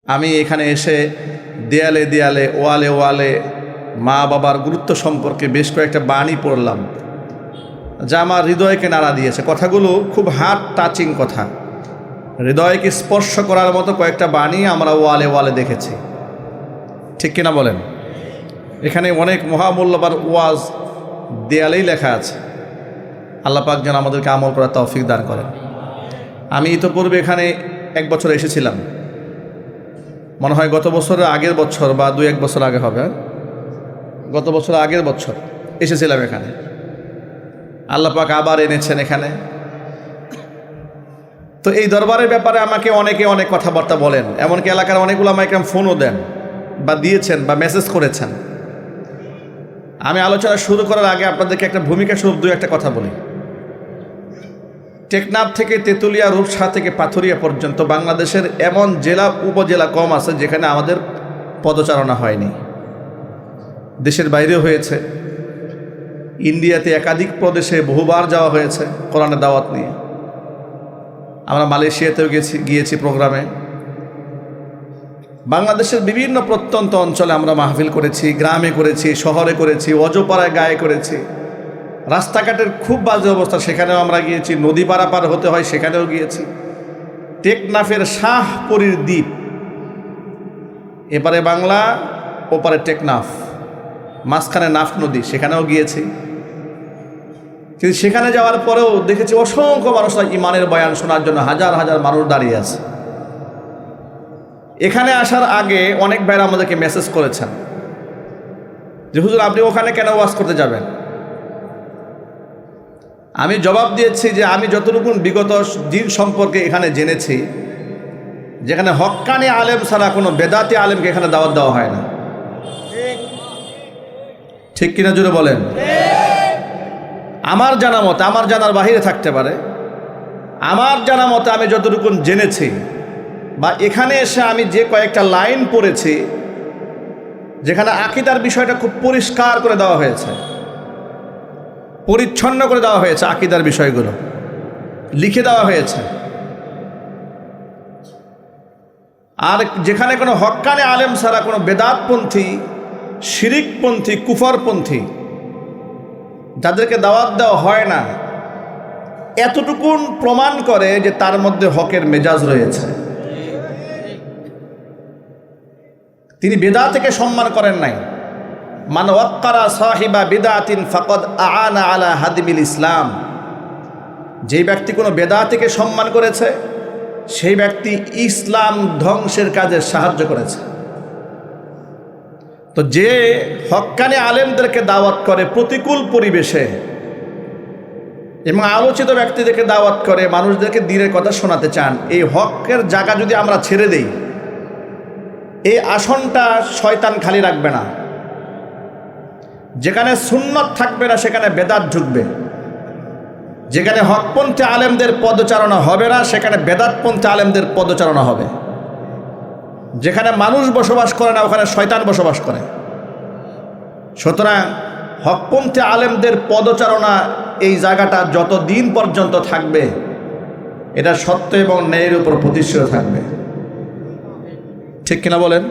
আমি এখানে এসে দেয়ালে দেয়ালে ওয়ালে ওয়ালে মা বাবার গুরুত্ব সম্পর্কে বেশ কয়েকটা বাণী পড়লাম, যা আমার হৃদয়কে নাড়া দিয়েছে। কথাগুলো খুব হার্ট টাচিং কথা, হৃদয়কে স্পর্শ করার মতো কয়েকটা বাণী আমরা ওয়ালে ওয়ালে দেখেছি। ঠিক কিনা বলেন? এখানে অনেক মহামূল্যবান ওয়াজ দেয়ালেই লেখা আছে। আল্লাহ পাক যেন আমাদেরকে আমল করার তৌফিক দান করেন। আমি ইতোপূর্বে এখানে 1 বছর এসেছিলাম, মনে হয় গত বছরের আগের বছর বা 2-1 বছর আগে হবে। গত বছর আগের বছর এসেছিলাম এখানে। আল্লাহ পাক আবার এনেছেন এখানে। তো এই দরবারের ব্যাপারে আমাকে অনেকে অনেক কথাবার্তা বলেন, এমনকি এলাকার অনেক উলামা ইকরাম ফোনও দেন বা দিয়েছেন বা মেসেজ করেছেন। আমি আলোচনা শুরু করার আগে আপনাদেরকে একটা ভূমিকা স্বরূপ 2-1টা কথা বলি। টেকনাফ থেকে তেঁতুলিয়া, রূপসা থেকে পাথুরিয়া পর্যন্ত বাংলাদেশের এমন জেলা উপজেলা কম আছে যেখানে আমাদের পদচারণা হয়নি। দেশের বাইরেও হয়েছে, ইন্ডিয়াতে একাধিক প্রদেশে বহুবার যাওয়া হয়েছে কোরআনের দাওয়াত নিয়ে। আমরা মালয়েশিয়াতেও গিয়েছি প্রোগ্রামে। বাংলাদেশের বিভিন্ন প্রত্যন্ত অঞ্চলে আমরা মাহফিল করেছি, গ্রামে করেছি, শহরে করেছি, অজপাড়ায় গায়ে করেছি। রাস্তাঘাটের খুব বাজে অবস্থা, সেখানেও আমরা গিয়েছি। নদী পারাপার হতে হয়, সেখানেও গিয়েছি। টেকনাফের শাহপুরীর দ্বীপ, এপারে বাংলা ওপারে টেকনাফ, মাঝখানে নাফ নদী, সেখানেও গিয়েছি। কিন্তু সেখানে যাওয়ার পরেও দেখেছি অসংখ্য মানুষরা ইমানের বয়ান শোনার জন্য হাজার হাজার মানুষ দাঁড়িয়ে আছে। এখানে আসার আগে অনেক ভাইরা আমাদেরকে মেসেজ করেছেন যে হুজুর আপনি ওখানে কেন ওয়াজ করতে যাবেন। আমি জবাব দিয়েছি যে আমি যতটুকু বিগত দিন সম্পর্কে এখানে জেনেছি, যেখানে হক্কানি আলেম ছাড়া কোনো বেদাতি আলেমকে এখানে দাওয়াত দেওয়া হয় না। ঠিক কিনা জুড়ে বলেন? আমার জানা মতে, আমার জানার বাহিরে থাকতে পারে, আমার জানা মতে আমি যতটুকু জেনেছি বা এখানে এসে আমি যে কয়েকটা লাইন পড়েছি, যেখানে আকীদার বিষয়টা খুব পরিষ্কার করে দেওয়া হয়েছে, পরিচ্ছন্ন করে দেওয়া হয়েছে, আকীদার বিষয়গুলো লিখে দেওয়া হয়েছে। আর যেখানে কোনো হক্কানে আলেম ছাড়া কোনো বেদাতপন্থী, শিরিকপন্থী, কুফরপন্থী যাদেরকে দাওয়াত দেওয়া হয় না, এতটুকুন প্রমাণ করে যে তার মধ্যে হকের মেজাজ রয়েছে। তিনি বেদাতকে সম্মান করেন নাই। মান ওয়াক্কারা সাহিবা বিদাতিন ফাকাদ আআনা আলা হাদিমিল ইসলাম। যেই ব্যক্তি কোনো বেদাতকে সম্মান করেছে, সেই ব্যক্তি ইসলাম ধ্বংসের কাজে সাহায্য করেছে। তো যে হক্কানি আলেমদেরকে দাওয়াত করে প্রতিকূল পরিবেশে এবং আলোচিত ব্যক্তিদেরকে দাওয়াত করে মানুষদেরকে দ্বীনের কথা শোনাতে চান, এই হকের জায়গা যদি আমরা ছেড়ে দেই, এই আসনটা শয়তান খালি রাখবে না। যেখানে সুন্নত থাকবে না সেখানে বেদাত ঢুকবে। যেখানে হকপন্থী আলেমদের পদচারণা হবে না সেখানে বেদাতপন্থী আলেমদের পদচারণা হবে। যেখানে মানুষ বসবাস করে না ওখানে শয়তান বসবাস করে। সুতরাং হকপন্থী আলেমদের পদচারণা এই জায়গাটা যত দিন পর্যন্ত থাকবে, এটা সত্য এবং ন্যায়ের উপর প্রতিষ্ঠিত থাকবে। ঠিক কিনা বলেন?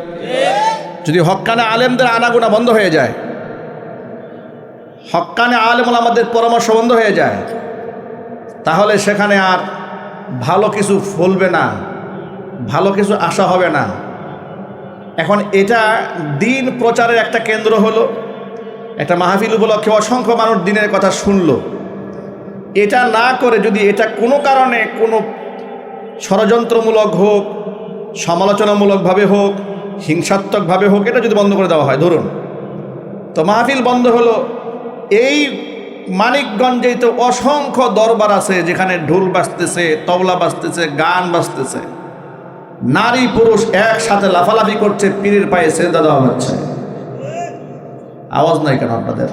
যদি হক্কানে আলেমদের আনাগোনা বন্ধ হয়ে যায়, হক্কানে আলেম আমাদের পরামর্শ বন্ধ হয়ে যায়, তাহলে সেখানে আর ভালো কিছু ফলবে না, ভালো কিছু আশা হবে না। এখন এটা দিন প্রচারের একটা কেন্দ্র হলো, একটা মাহফিল উপলক্ষে অসংখ্য মানুষ দিনের কথা শুনলো। এটা না করে যদি এটা কোনো কারণে কোনো ষড়যন্ত্রমূলক হোক, সমালোচনামূলকভাবে হোক, হিংসাত্মকভাবে হোক, এটা যদি বন্ধ করে দেওয়া হয়, ধরুন তো মাহফিল বন্ধ হলো। এই মানিকগঞ্জেই তো অসংখ্য দরবার আছে যেখানে ঢোল বাজতেছে, তবলা বাজতেছে, গান বাজতেছে, নারী পুরুষ একসাথে লাফালাফি করছে, পীরের পায়ে সেজদা দেওয়া হচ্ছে। আওয়াজ নাই কেন আপনাদের?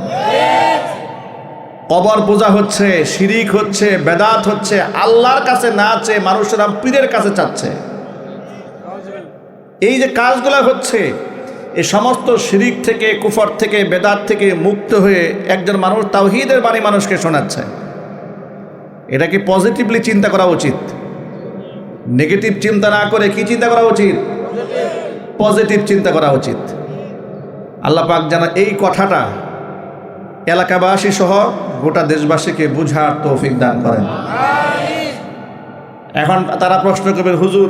কবর পূজা হচ্ছে, শিরিক হচ্ছে, বেদাত হচ্ছে, আল্লাহর কাছে না চেয়ে মানুষেরা পীরের কাছে চাচ্ছে। এই যে কাজগুলো হচ্ছে, এই সমস্ত শিরিক থেকে, কুফর থেকে, বেদাত থেকে মুক্ত হয়ে একজন মানুষ তাওহীদের বাণী মানুষকে শোনাচ্ছে। এটা কি পজিটিভলি চিন্তা করা উচিত? নেগেটিভ চিন্তা না করে কি চিন্তা করা উচিত? পজিটিভ চিন্তা করা উচিত। আল্লাহ পাক যেন এই কথাটা এলাকাবাসী সহ গোটা দেশবাসীকে বুঝার তৌফিক দান করেন। এখন তারা প্রশ্ন করবেন, হুজুর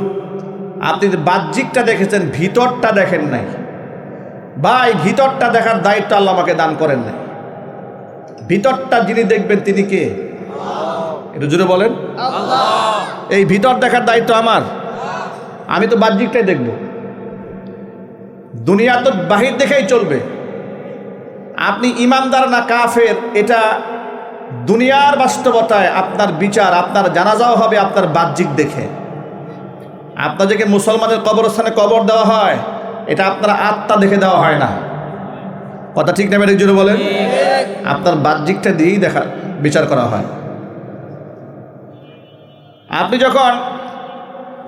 আপনি বাহ্যিকটা দেখেছেন, ভিতরটা দেখেন নাই। ভাই, ভিতরটা দেখার দায়িত্ব আল্লাহ আমাকে দান করেন নাই। ভিতরটা যিনি দেখবেন তিনি কে? একটু জোরে বলেন। এই ভিতর দেখার দায়িত্ব আমার। আমি তো বাহ্যিকটাই দেখব। দুনিয়া তো বাহির দেখেই চলবে। আপনি ইমানদার না কাফের, এটা দুনিয়ার বাস্তবতায় আপনার বিচার, আপনার জানাজাও হবে আপনার বাহ্যিক দেখে। আপনাদেরকে মুসলমানের কবরস্থানে কবর দেওয়া হয়, এটা আপনার আত্মা দেখে দেওয়া হয় না। কথা ঠিক না? মেরে জোরে বলেন। আপনার বাহ্যিকটা দিয়েই বিচার করা হয়। আপনি যখন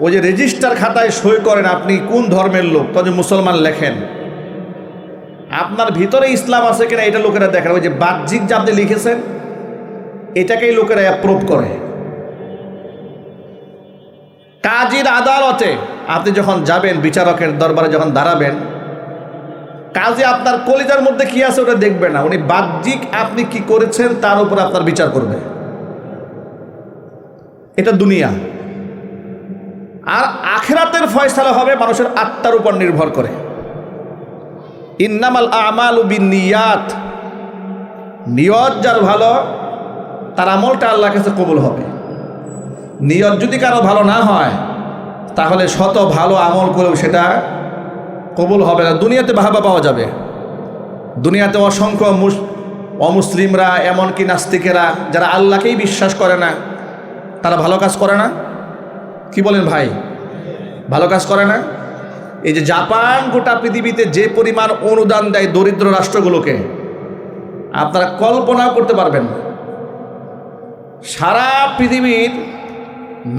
ওই যে রেজিস্টার খাতায় সই করেন আপনি কোন ধর্মের লোক, তখন মুসলমান লেখেন, আপনার ভিতরে ইসলাম আছে কিনা এটা লোকেরা দেখেন। ওই যে বাহ্যিক যে আপনি লিখেছেন এটাকেই লোকেরা অ্যাপ্রুভ করে। কাজীর আদালতে আপনি যখন যাবেন, বিচারকের দরবারে যখন দাঁড়াবেন, কাজী আপনার কলিজার মধ্যে কি আছে ওটা দেখবে না, উনি বাহ্যিক আপনি কি করেছেন তার উপর আপনার বিচার করবে। এটা দুনিয়া। আর আখিরাতের ফয়সালা হবে মানুষের আত্মার উপর নির্ভর করে। ইন্নামাল আমালু বিন্নিয়াত, নিয়ত যার ভালো তার আমলটা আল্লাহর কাছে কবুল হবে। নিয়ত যদি কারো ভালো না হয় তাহলে শত ভালো আমল করেও সেটা কবুল হবে না। দুনিয়াতে বাহবা পাওয়া যাবে, দুনিয়াতে অসংখ্য অমুসলিমরা, এমনকি নাস্তিকেরা যারা আল্লাহকেই বিশ্বাস করে না, তারা ভালো কাজ করে না। কি বলেন ভাই? ভালো কাজ করে না। এই যে জাপান গোটা পৃথিবীতে যে পরিমাণ অনুদান দেয় দরিদ্র রাষ্ট্রগুলোকে, আপনারা কল্পনাও করতে পারবেন না। সারা পৃথিবীর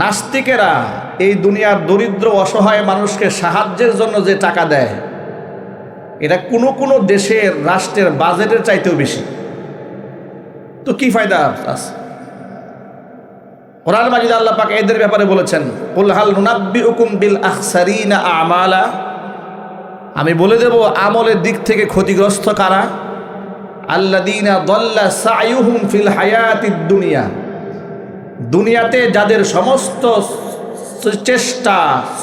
নাস্তিকেরা এই দুনিয়ার দরিদ্র অসহায় মানুষকে সাহায্যের জন্য যে টাকা দেয়, এটা কোনো কোনো দেশের রাষ্ট্রের বাজেটের চাইতেও বেশি। তো কি ফায়দা আছে? কোরআন মাজিদে আল্লাহ পাক এদের ব্যাপারে বলেছেন, কুল হাল নুনাব্বিউকুম বিল আখসারিনা আমালা, আমি বলে দেব আমলের দিক থেকে ক্ষতিগ্রস্ত কারা। আল্লাযীনা দাল্লা সাইয়ুহুম ফিল হায়াতিদ দুনিয়া, দুনিয়াতে যাদের সমস্ত চেষ্টা,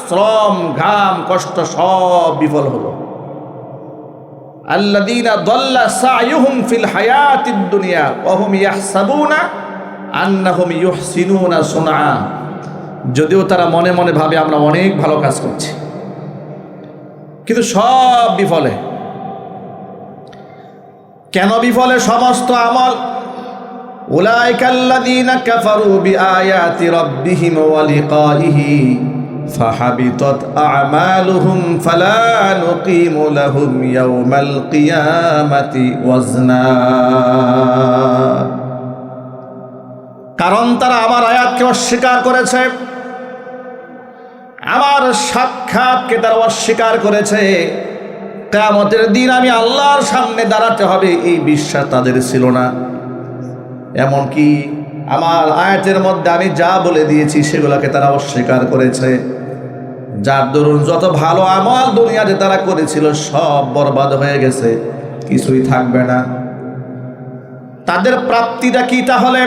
শ্রম, ঘাম, কষ্ট সব বিফল হলো। আল্লাযীনা দাল্লা সাইয়ুহুম ফিল হায়াতিদ দুনিয়া ওয়া হুম ইয়াহসাবুনা আন্নাহুম ইউহসিনুনা সুনআ, যদিও তারা মনে মনে ভাবে আমরা অনেক ভালো কাজ করছি, কিন্তু সব বিফলে। কেন বিফলে সমস্ত আমল? উলাইকাল্লাযীনা কাফারু বিআয়াতি রাব্বিহিম ওয়া লিকাইহি ফাহাবিতাত আ'মালুহুম ফালা নুকিমু লাহুম ইয়াওমাল কিয়ামাতি ওয়াজনা। কারণ তারা আমার আয়াতকে অস্বীকার করেছে, আমার সাক্ষাৎকে তারা অস্বীকার করেছে। কিয়ামতের দিন আমি আল্লাহর সামনে দাঁড়াতে হবে এই বিশ্বাস তাদের ছিল না। এমনকি আমার আয়াতের মধ্যে আমি যা বলে দিয়েছি সেগুলোকে তারা অস্বীকার করেছে, যার দরুন যত ভালো আমল দুনিয়াতে তারা করেছিল সব বরবাদ হয়ে গেছে, কিছুই থাকবে না। তাদের প্রাপ্তিটা কি তাহলে?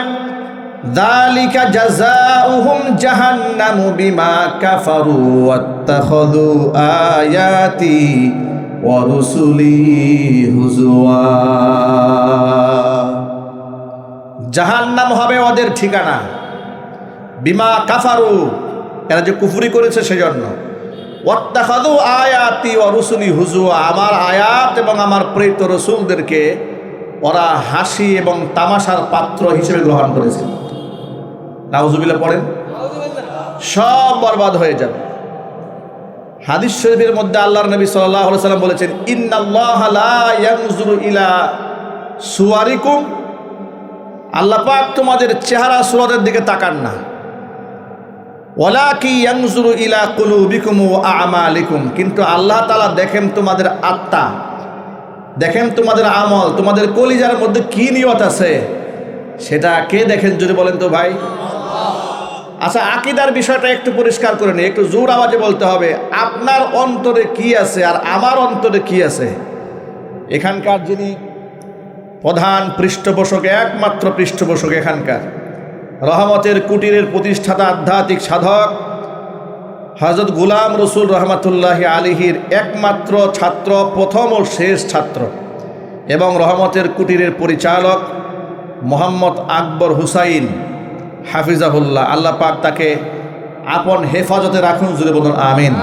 যালিকা জাযাউহুম জাহান্নামু বিমা কাফারু ওয়াত্তাখাযু আয়াতি ওয়া রুসুলি হুজুয়া। জাহান্নাম হবে ওদের ঠিকানা। বিমা কাফারু, এরা যে কুফরি করেছে সেজন্য। ওয়াত্তাখাযু আয়াতি ওয়া রুসুলি হুজুয়া, আমার আয়াত এবং আমার প্রেরিত রসুলদেরকে ওরা হাসি এবং তামাশার পাত্র হিসেবে গ্রহণ করেছে। নাউজুবিল্লাহ পড়েন। সব বরবাদ হয়ে যাবে। হাদিস শরীফের মধ্যে আল্লাহর নবী সাল্লাল্লাহু আলাইহি ওয়াসাল্লাম বলেছেন, ইন্নাল্লাহা লা ইয়ানজুরু ইলা সুওয়ারিকুম, আল্লাহ পাক তোমাদের চেহারা সুরতের দিকে তাকান না, ওয়ালাকি ইয়ানজুরু ইলা কুলুবিকুম ওয়া আমালিকুম, কিন্তু আল্লাহ তাআলা দেখেন তোমাদের আত্মা, দেখেন তোমাদের আমল, তোমাদের কলিজার মধ্যে কি নিয়ত আছে সেটা কে দেখেন? যদি বলেন তো ভাই। আচ্ছা, আকীদার বিষয়টা একটু পরিষ্কার করে নিই, একটু জোর আওয়াজে বলতে হবে। আপনার অন্তরে কি আছে আর আমার অন্তরে কি আছে? এখানকার যিনি প্রধান পৃষ্ঠপোষক, একমাত্র পৃষ্ঠপোষক এখানকার রহমতের কুটিরের প্রতিষ্ঠাতা আধ্যাত্মিক সাধক হযরত গোলাম রসুল রহমতুল্লাহ আলাইহির একমাত্র ছাত্র, প্রথম ও শেষ ছাত্র, এবং রহমতের কুটিরের পরিচালক মোহাম্মদ আকবর হুসাইন হাফিজাহুল্লাহ, আল্লাহ পাক তাকে আপন হেফাজতে রাখুন, জুড়ে বলুন আমিন।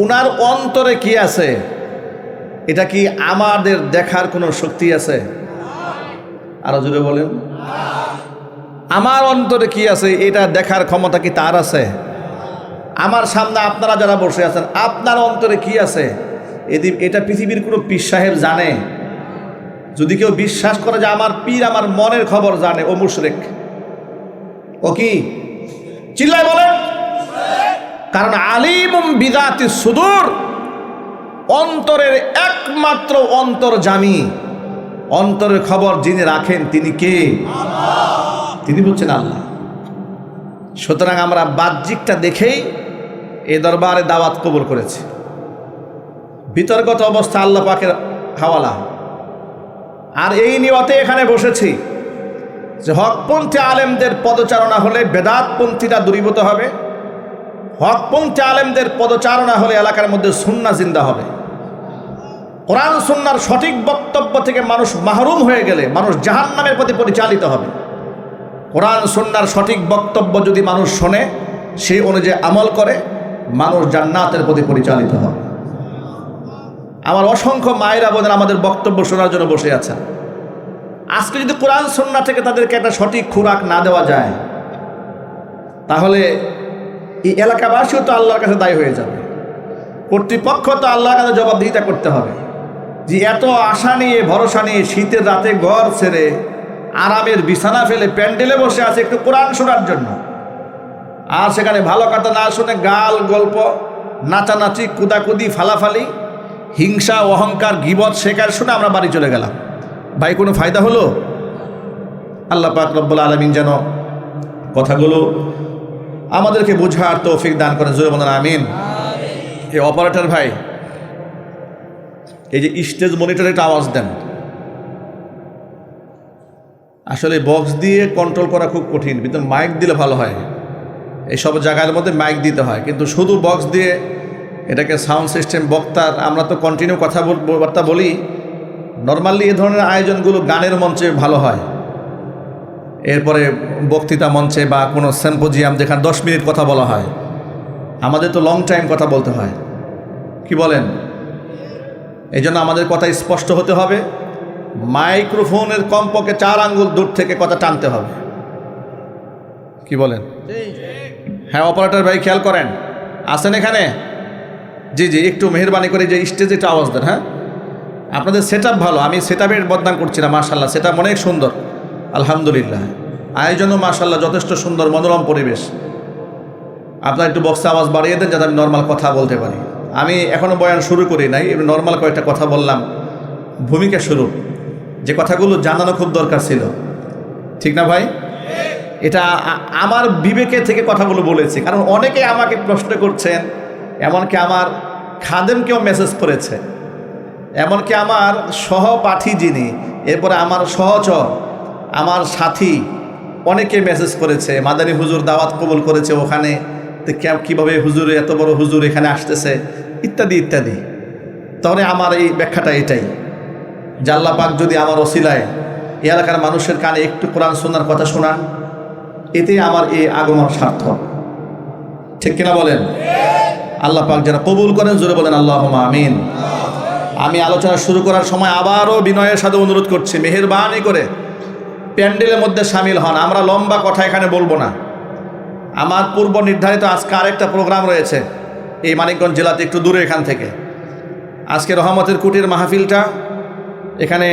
উনার অন্তরে কি আছে এটা কি আমাদের দেখার কোনো শক্তি আছে? আরো জুড়ে বলেন, আমার অন্তরে কি আছে এটা দেখার ক্ষমতা কি তার আছে? আমার সামনে আপনারা যারা বসে আছেন, আপনার অন্তরে কি আছে এটা পৃথিবীর কোনো পীর সাহেব জানে? যদি কেউ বিশ্বাস করে যে আমার পীর আমার মনের খবর জানে, ও মুশরিক। ও কি? চিল্লায় বলেন। কারণ আলিমুম বিযাতি সুদূর, অন্তরের একমাত্র অন্তর্যামী, অন্তরের খবর যিনি রাখেন তিনি কে? তিনি বলছেন আল্লাহ। সুতরাং আমরা বাহ্যিকটা দেখেই এ দরবারে দাওয়াত কবুল করেছি। বিতর্কত অবস্থা আল্লাহ পাকের হাওয়ালা। আর এই নিয়তে এখানে বসেছি যে হকপন্থী আলেমদের পদচারণা হলে বেদাতপন্থীরা দূরীভূত হবে, হকপন্থী আলেমদের পদচারণা হলে এলাকার মধ্যে সুন্নাহ জিন্দা হবে। কোরআন সুন্নাহর সঠিক বক্তব্য থেকে মানুষ মাহরুম হয়ে গেলে মানুষ জাহান্নামের প্রতি পরিচালিত হবে। কোরআন সুন্নাহর সঠিক বক্তব্য যদি মানুষ শোনে, সেই অনুযায়ী আমল করে, মানুষ জান্নাতের প্রতি পরিচালিত হবে। আমার অসংখ্য মায়েরা বোনেরা আমাদের বক্তব্য শোনার জন্য বসে আছেন। আজকে যদি কোরআন সুন্নাহ থেকে তাদেরকে একটা সঠিক খোরাক না দেওয়া যায়, তাহলে এই এলাকাবাসীও তো আল্লাহর কাছে দায়ী হয়ে যাবে, কর্তৃপক্ষ তো আল্লাহর কাছে জবাবদিহিতা করতে হবে যে এত আশা নিয়ে ভরসা নিয়ে শীতের রাতে ঘর ছেড়ে আরামের বিছানা ফেলে প্যান্ডেলে বসে আছে একটু কোরআন শোনার জন্য, আর সেখানে ভালো কথা না শুনে গাল গল্প, নাচানাচি, কুদাকুদি, ফালাফালি, হিংসা, অহংকার, গীবত, শেখার শুনে আমরা বাড়ি চলে গেলাম। ভাই, কোনো ফায়দা হলো? আল্লাহ পাক রব্বুল আলামিন যেন কথাগুলো আমাদেরকে বোঝার তৌফিক দান করেন, জোরে বলেন আমিন। এই অপারেটর ভাই, এই যে স্টেজ মনিটরে একটা আওয়াজ দেন। আসলে বক্স দিয়ে কন্ট্রোল করা খুব কঠিন, কিন্তু মাইক দিলে ভালো হয়। এইসব জায়গার মধ্যে মাইক দিতে হয়, কিন্তু শুধু বক্স দিয়ে এটাকে সাউন্ড সিস্টেম, বক্তার, আমরা তো কন্টিনিউ বার্তা বলি। নর্মালি এ ধরনের আয়োজনগুলো গানের মঞ্চে ভালো হয়, এরপরে বক্তৃতা মঞ্চে বা কোনো সিম্পোজিয়াম যেখানে 10 মিনিট কথা বলা হয়। আমাদের তো লং টাইম কথা বলতে হয়, কি বলেন? এই জন্য আমাদের কথা স্পষ্ট হতে হবে। মাইক্রোফোনের কমপক্ষে 4 আঙ্গুল দূর থেকে কথা টানতে হবে, কি বলেন? হ্যাঁ অপারেটর ভাই, খেয়াল করেন, আসেন এখানে? জি জি, একটু মেহরবানি করে যে স্টেজে একটু আওয়াজ দেন। হ্যাঁ, আপনাদের সেট ভালো, আমি সেট আপের বদনাম করছি না, মাশাল্লাহ সেট আপ অনেক সুন্দর, আলহামদুলিল্লাহ। আয়োজনও মাশাল্লাহ যথেষ্ট সুন্দর, মনোরম পরিবেশ। আপনার একটু বক্সে আওয়াজ বাড়িয়ে দেন যাতে আমি নর্মাল কথা বলতে পারি। আমি এখনও বয়ান শুরু করি নাই, নর্মাল কয়েকটা কথা বললাম, ভূমিকা শুরু, যে কথাগুলো জানানো খুব দরকার ছিল, ঠিক না ভাই? এটা আমার বিবেকে থেকে কথাগুলো বলেছি, কারণ অনেকে আমাকে প্রশ্ন করছেন, এমনকি আমার খাদেমকেও মেসেজ করেছে, এমনকি আমার সহপাঠী যিনি, এরপরে আমার সহচর, আমার সাথী, অনেকে মেসেজ করেছে, মাদানী হুজুর দাওয়াত কবুল করেছে ওখানে, কীভাবে হুজুর, এত বড় হুজুর এখানে আসতেছে, ইত্যাদি ইত্যাদি। তাহলে আমার এই ব্যাখ্যাটা এটাই যে আল্লাহ পাক যদি আমার ওসিলায় এই এলাকার মানুষের কানে একটু কোরআন সুন্নাহর কথা শোনান, এতেই আমার এই আগমন সার্থক, ঠিক কিনা বলেন? আল্লাহ পাক যেন কবুল করেন, জোরে বলেন আল্লাহুম্মা আমিন। আমি আলোচনা শুরু করার সময় আবারও বিনয়ের সাথে অনুরোধ করছি, মেহেরবানি করে প্যান্ডেলের মধ্যে সামিল হন। আমরা লম্বা কথা এখানে বলবো না, আমার পূর্ব নির্ধারিত আজকে আরেকটা প্রোগ্রাম রয়েছে এই মানিকগঞ্জ জেলাতে, একটু দূরে এখান থেকে। আজকে রহমতের কুটির মাহফিলটা, এখানে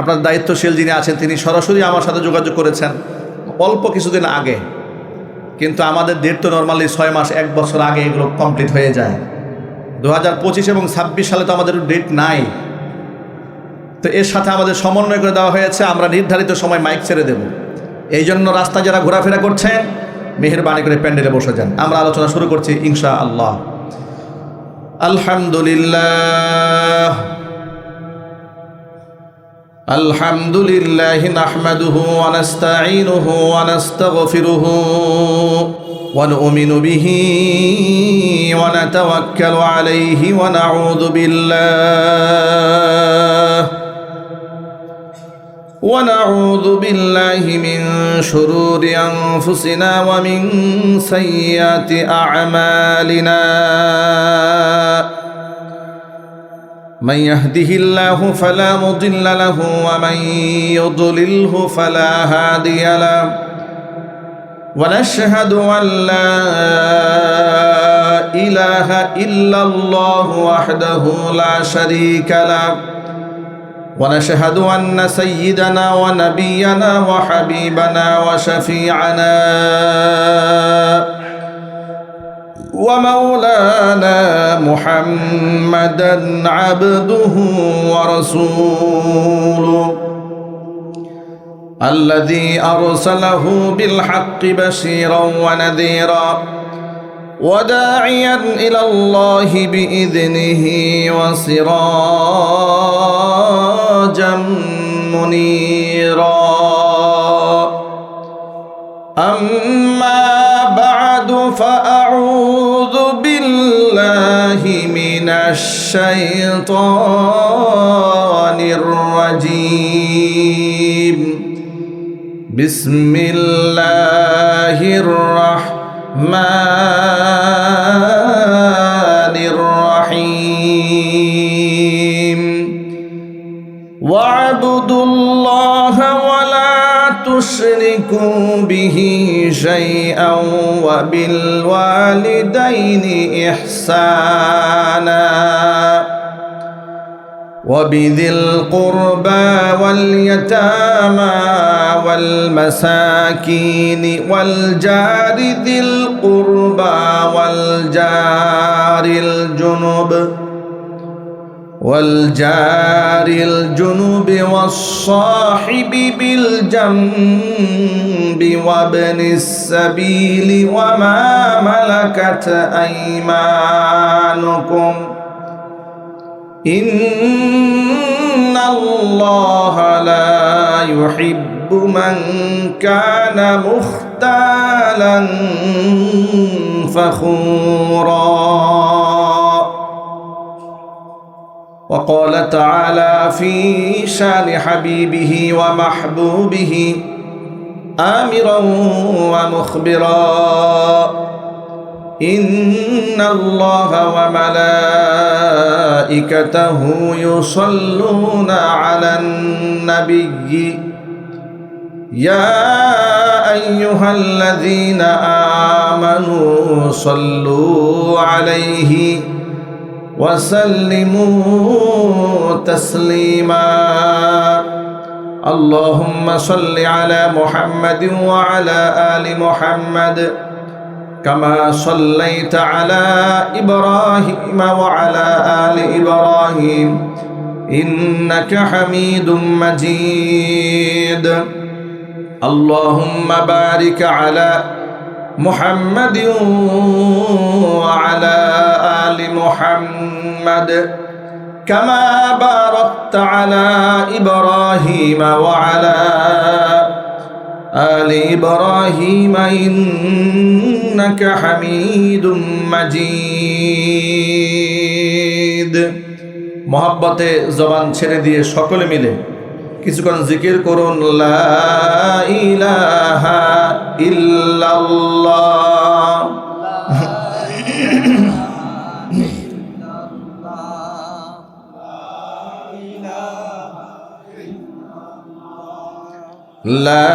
আপনার দায়িত্বশীল যিনি আছেন তিনি সরাসরি আমার সাথে যোগাযোগ করেছেন অল্প কিছুদিন আগে, কিন্তু আমাদের ডেট তো নর্মালি 6 মাস 1 বছর আগে এগুলো কমপ্লিট হয়ে যায়। 2025 এবং 26 সালে তো আমাদের ডেট নাই, তো এর সাথে আমাদের সমন্বয় করে দেওয়া হয়েছে, আমরা নির্ধারিত সময় মাইক ছেড়ে দেব। এই জন্য রাস্তা যারা ঘোরাফেরা করছেন মেহেরবানি করে প্যান্ডেলে বসে যান। আমরা আলোচনা শুরু করছি ইনশাআল্লাহ। আলহামদুলিল্লাহ আলহামদুলিল্লাহ নাহমাদুহু ওয়া নাস্তাঈনুহু ওয়া নাস্তাগফিরুহু ওয়া নু'মিনু বিহি ওয়া নাতাওয়াক্কালু আলাইহি ওয়া নাউযু বিল্লাহি মিন শুরুরি আনফুসিনা ওয়া মিন সাইয়্যাতি আ'মালিনা। من يهده الله فلا مضل له ومن يضلله فلا هادي له ونشهد أن لا إله إلا الله وحده لا شريك له ونشهد أن سيدنا ونبينا وحبيبنا وشفيعنا ومولانا محمدا عبده ورسوله الذي أرسله بالحق بشيرا ونذيرا وداعيا إلى الله بإذنه وسراجا منيرا. أما بعد فأعوذ بالله من الشيطان الرجيم. بسم الله الرحمن الرحيم. واعبدوا الله ولا تشركوا به شيئا وبالوالدين إحسانا وبذي القربى واليتامى والمساكين والجار ذي القربى والجار الجنب والصاحب بالجنب وابن السبيل وما ملكت أيمانكم إن الله لا يحب من كان مختالا فخورا. وقال تعالى في شان حبيبه ومحبوبه آمرا ومخبرا إن الله وملائكته يصلون على النبي يا أيها الذين آمنوا صلوا عليه وسلموا تسليما. اللهم صل على محمد وعلى آل محمد كما صليت على إبراهيم وعلى آل إبراهيم إنك حميد مجيد. اللهم بارك على محمد وعلى آل محمد كما باركت على إبراهيم وعلى آل إبراهيم إنك حميد مجيد. মোহাব্বতে জবান ছেড়ে দিয়ে সকলে মিলে কিছুক্ষণ জিকির করুন লা ইলাহা ইল্লাল্লাহ। লা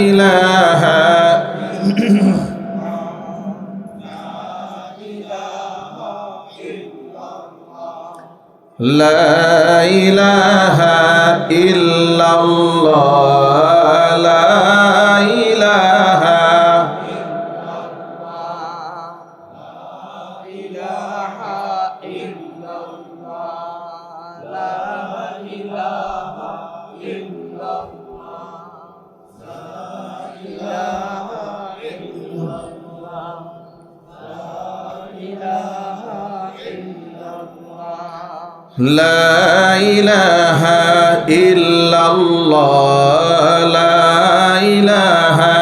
ইলাহা লা ইলাহা ইল্লাল্লাহ লা ইলাহা লা ইলাহা ইল্লাল্লাহ, লা ইলাহা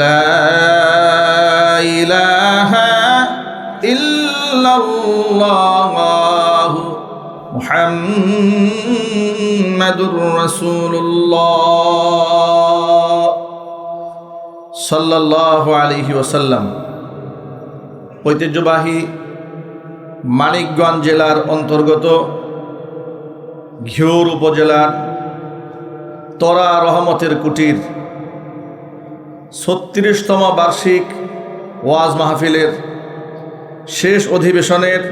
লা ইলাহা ইল্লাল্লাহ মুহাম্মাদুর রাসূলুল্লাহ সাল্লাল্লাহু আলাইহি ওয়াসাল্লাম। ঐতিহ্যবাহী মানিকগঞ্জ জেলার অন্তর্গত ঘিওর উপজেলার তরা রহমতের কুটির ৩৬তম বার্ষিক ওয়াজ মাহফিলের শেষ অধিবেশনের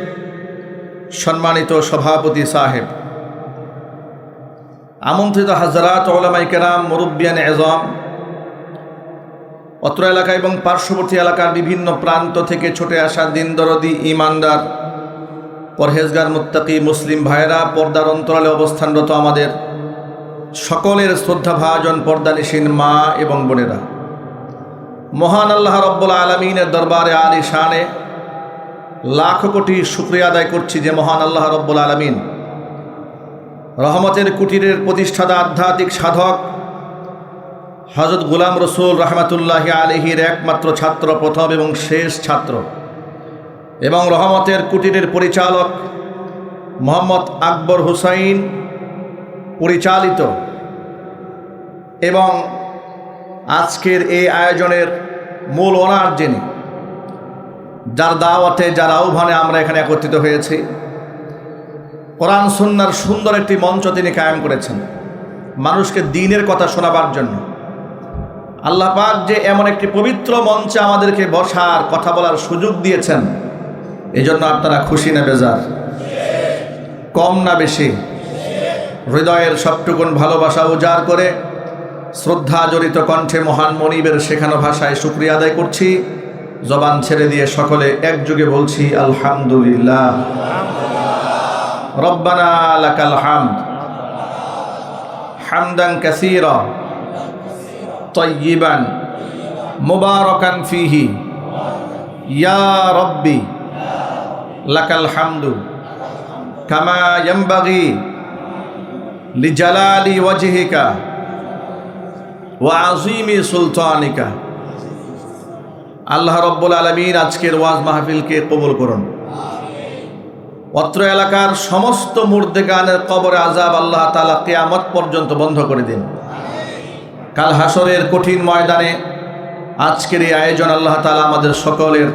সম্মানিত সভাপতি সাহেব, আমন্ত্রিত হাজরাত উলামায়ে কেরাম, মুরব্বিয়ান এজম, অত্র এলাকা এবং পার্শ্ববর্তী এলাকার বিভিন্ন প্রান্ত থেকে ছুটে আসা দিন দরদি, ইমানদার, পরহেজগার, মুত্তাকি মুসলিম ভাইয়েরা, পর্দার অন্তরালে অবস্থানরত আমাদের সকলের শ্রদ্ধাভাজন পর্দানিসীন মা এবং বোনেরা, মহান আল্লাহ রব্বুল আলামিনের দরবারে আলী শানে লাখ কোটি শুকরিয়া আদায় করছি যে মহান আল্লাহ রব্বুল আলামিন রহমতের কুটিরের প্রতিষ্ঠাতা আধ্যাত্মিক সাধক হযরত গোলাম রসুল রহমতুল্লাহি আলাইহির একমাত্র ছাত্র, প্রথম এবং শেষ ছাত্র, এবং রহমতের কুটিরের পরিচালক মোহাম্মদ আকবর হুসাইন পরিচালিত এবং আজকের এই আয়োজনের মূল ওনার যিনি, যার দাওয়াতে, যার আহ্বানে আমরা এখানে একত্রিত হয়েছি, কোরআন সুন্নাহর সুন্দর একটি মঞ্চ তিনি কায়েম করেছেন মানুষকে দ্বীনের কথা শোনাবার জন্য। আল্লাহ পাক যে এমন একটি পবিত্র মঞ্চে আমাদেরকে বসার, কথা বলার সুযোগ দিয়েছেন, এই জন্য আপনারা খুশি না বেজার? কম না বেশি? হৃদয়ের সবটুকুন ভালোবাসা উজাড় করে শ্রদ্ধা জড়িত কণ্ঠে মহান মনিবের শেখানো ভাষায় শুকরিয়া আদায় করছি। জবান ছেড়ে দিয়ে সকলে একযোগে বলছি আলহামদুলিল্লাহ। রব্বানা লাকাল হামদ হামদান কাসীরা তাইয়িবান মুবারাকান ফীহি ইয়া রব্বি লাকাল হামদু কামা ইয়ানবাগি লিজালালি ওয়াজহিকা ওয়া আযীমি সুলতানিকা। আল্লাহ রব্বুল আলামিন আজকের ওয়াজ মাহফিলকে কবুল করুন। অত্র এলাকার সমস্ত মুর্দেগানের কবরে আযাব আল্লাহ তাআলা কিয়ামত পর্যন্ত বন্ধ করে দিন। কাল হাসরের কঠিন ময়দানে আজকের এই আয়োজন আল্লাহ তাআলা আমাদের সকলের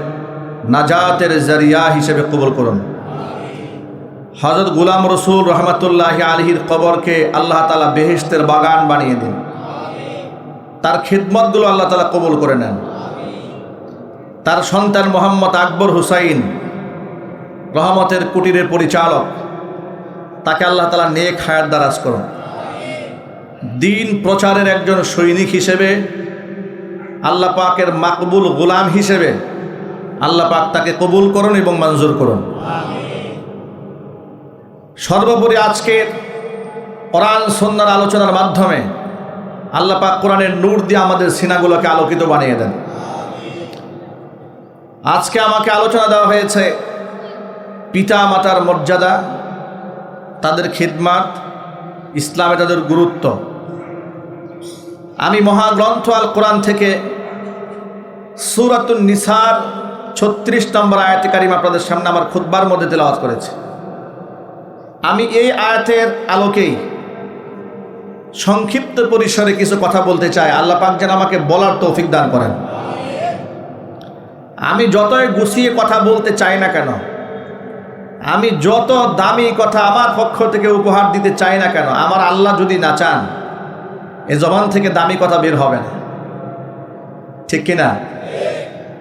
নাজাতের জারিয়া হিসেবে কবুল করুন। হযরত গোলাম রসুল রহমতুল্লাহি আলাইহির কবরকে আল্লাহ তাআলা বেহেশতের বাগান বানিয়ে দিন। তার খিদমতগুলো আল্লাহ তাআলা কবুল করে নেন। তার সন্তান মোহাম্মদ আকবর হুসাইন রহমতের কুটিরের পরিচালক, তাকে আল্লাহ তাআলা নেক হায়াত দারাজ করুন। দ্বীন প্রচারের একজন সৈনিক হিসেবে, আল্লাহ পাকের মাকবুল গোলাম হিসেবে আল্লাহ পাক তাকে কবুল করুন এবং মঞ্জুর করুন। সর্বোপরি আজকের কোরআন সুন্নাহর আলোচনার মাধ্যমে আল্লাহ পাক কোরআনের নূর দিয়ে আমাদের সিনাগুলোকে আলোকিত বানিয়ে দেন। আজকে আমাকে আলোচনা দেওয়া হয়েছে পিতা মাতার মর্যাদা, তাদের খিদমাত, ইসলামে তাদের গুরুত্ব। আমি মহাগ্রন্থ আল কোরআন থেকে সূরাতুন নিসার ৩৬ নম্বর আয়াতে কারিমা আপনাদের সামনে আমার খুতবার মধ্যে তেলাওয়াত করেছি। আমি এই আয়াতের আলোকেই সংক্ষিপ্ত পরিসরে কিছু কথা বলতে চাই। আল্লাহ পাক যেন আমাকে বলার তৌফিক দান করেন। আমি যতই গুছিয়ে কথা বলতে চাই না কেন, আমি যত দামি কথা আমার পক্ষ থেকে উপহার দিতে চাই না কেন, আমার আল্লাহ যদি না চান এ জবান থেকে দামি কথা বের হবে না, ঠিক কিনা?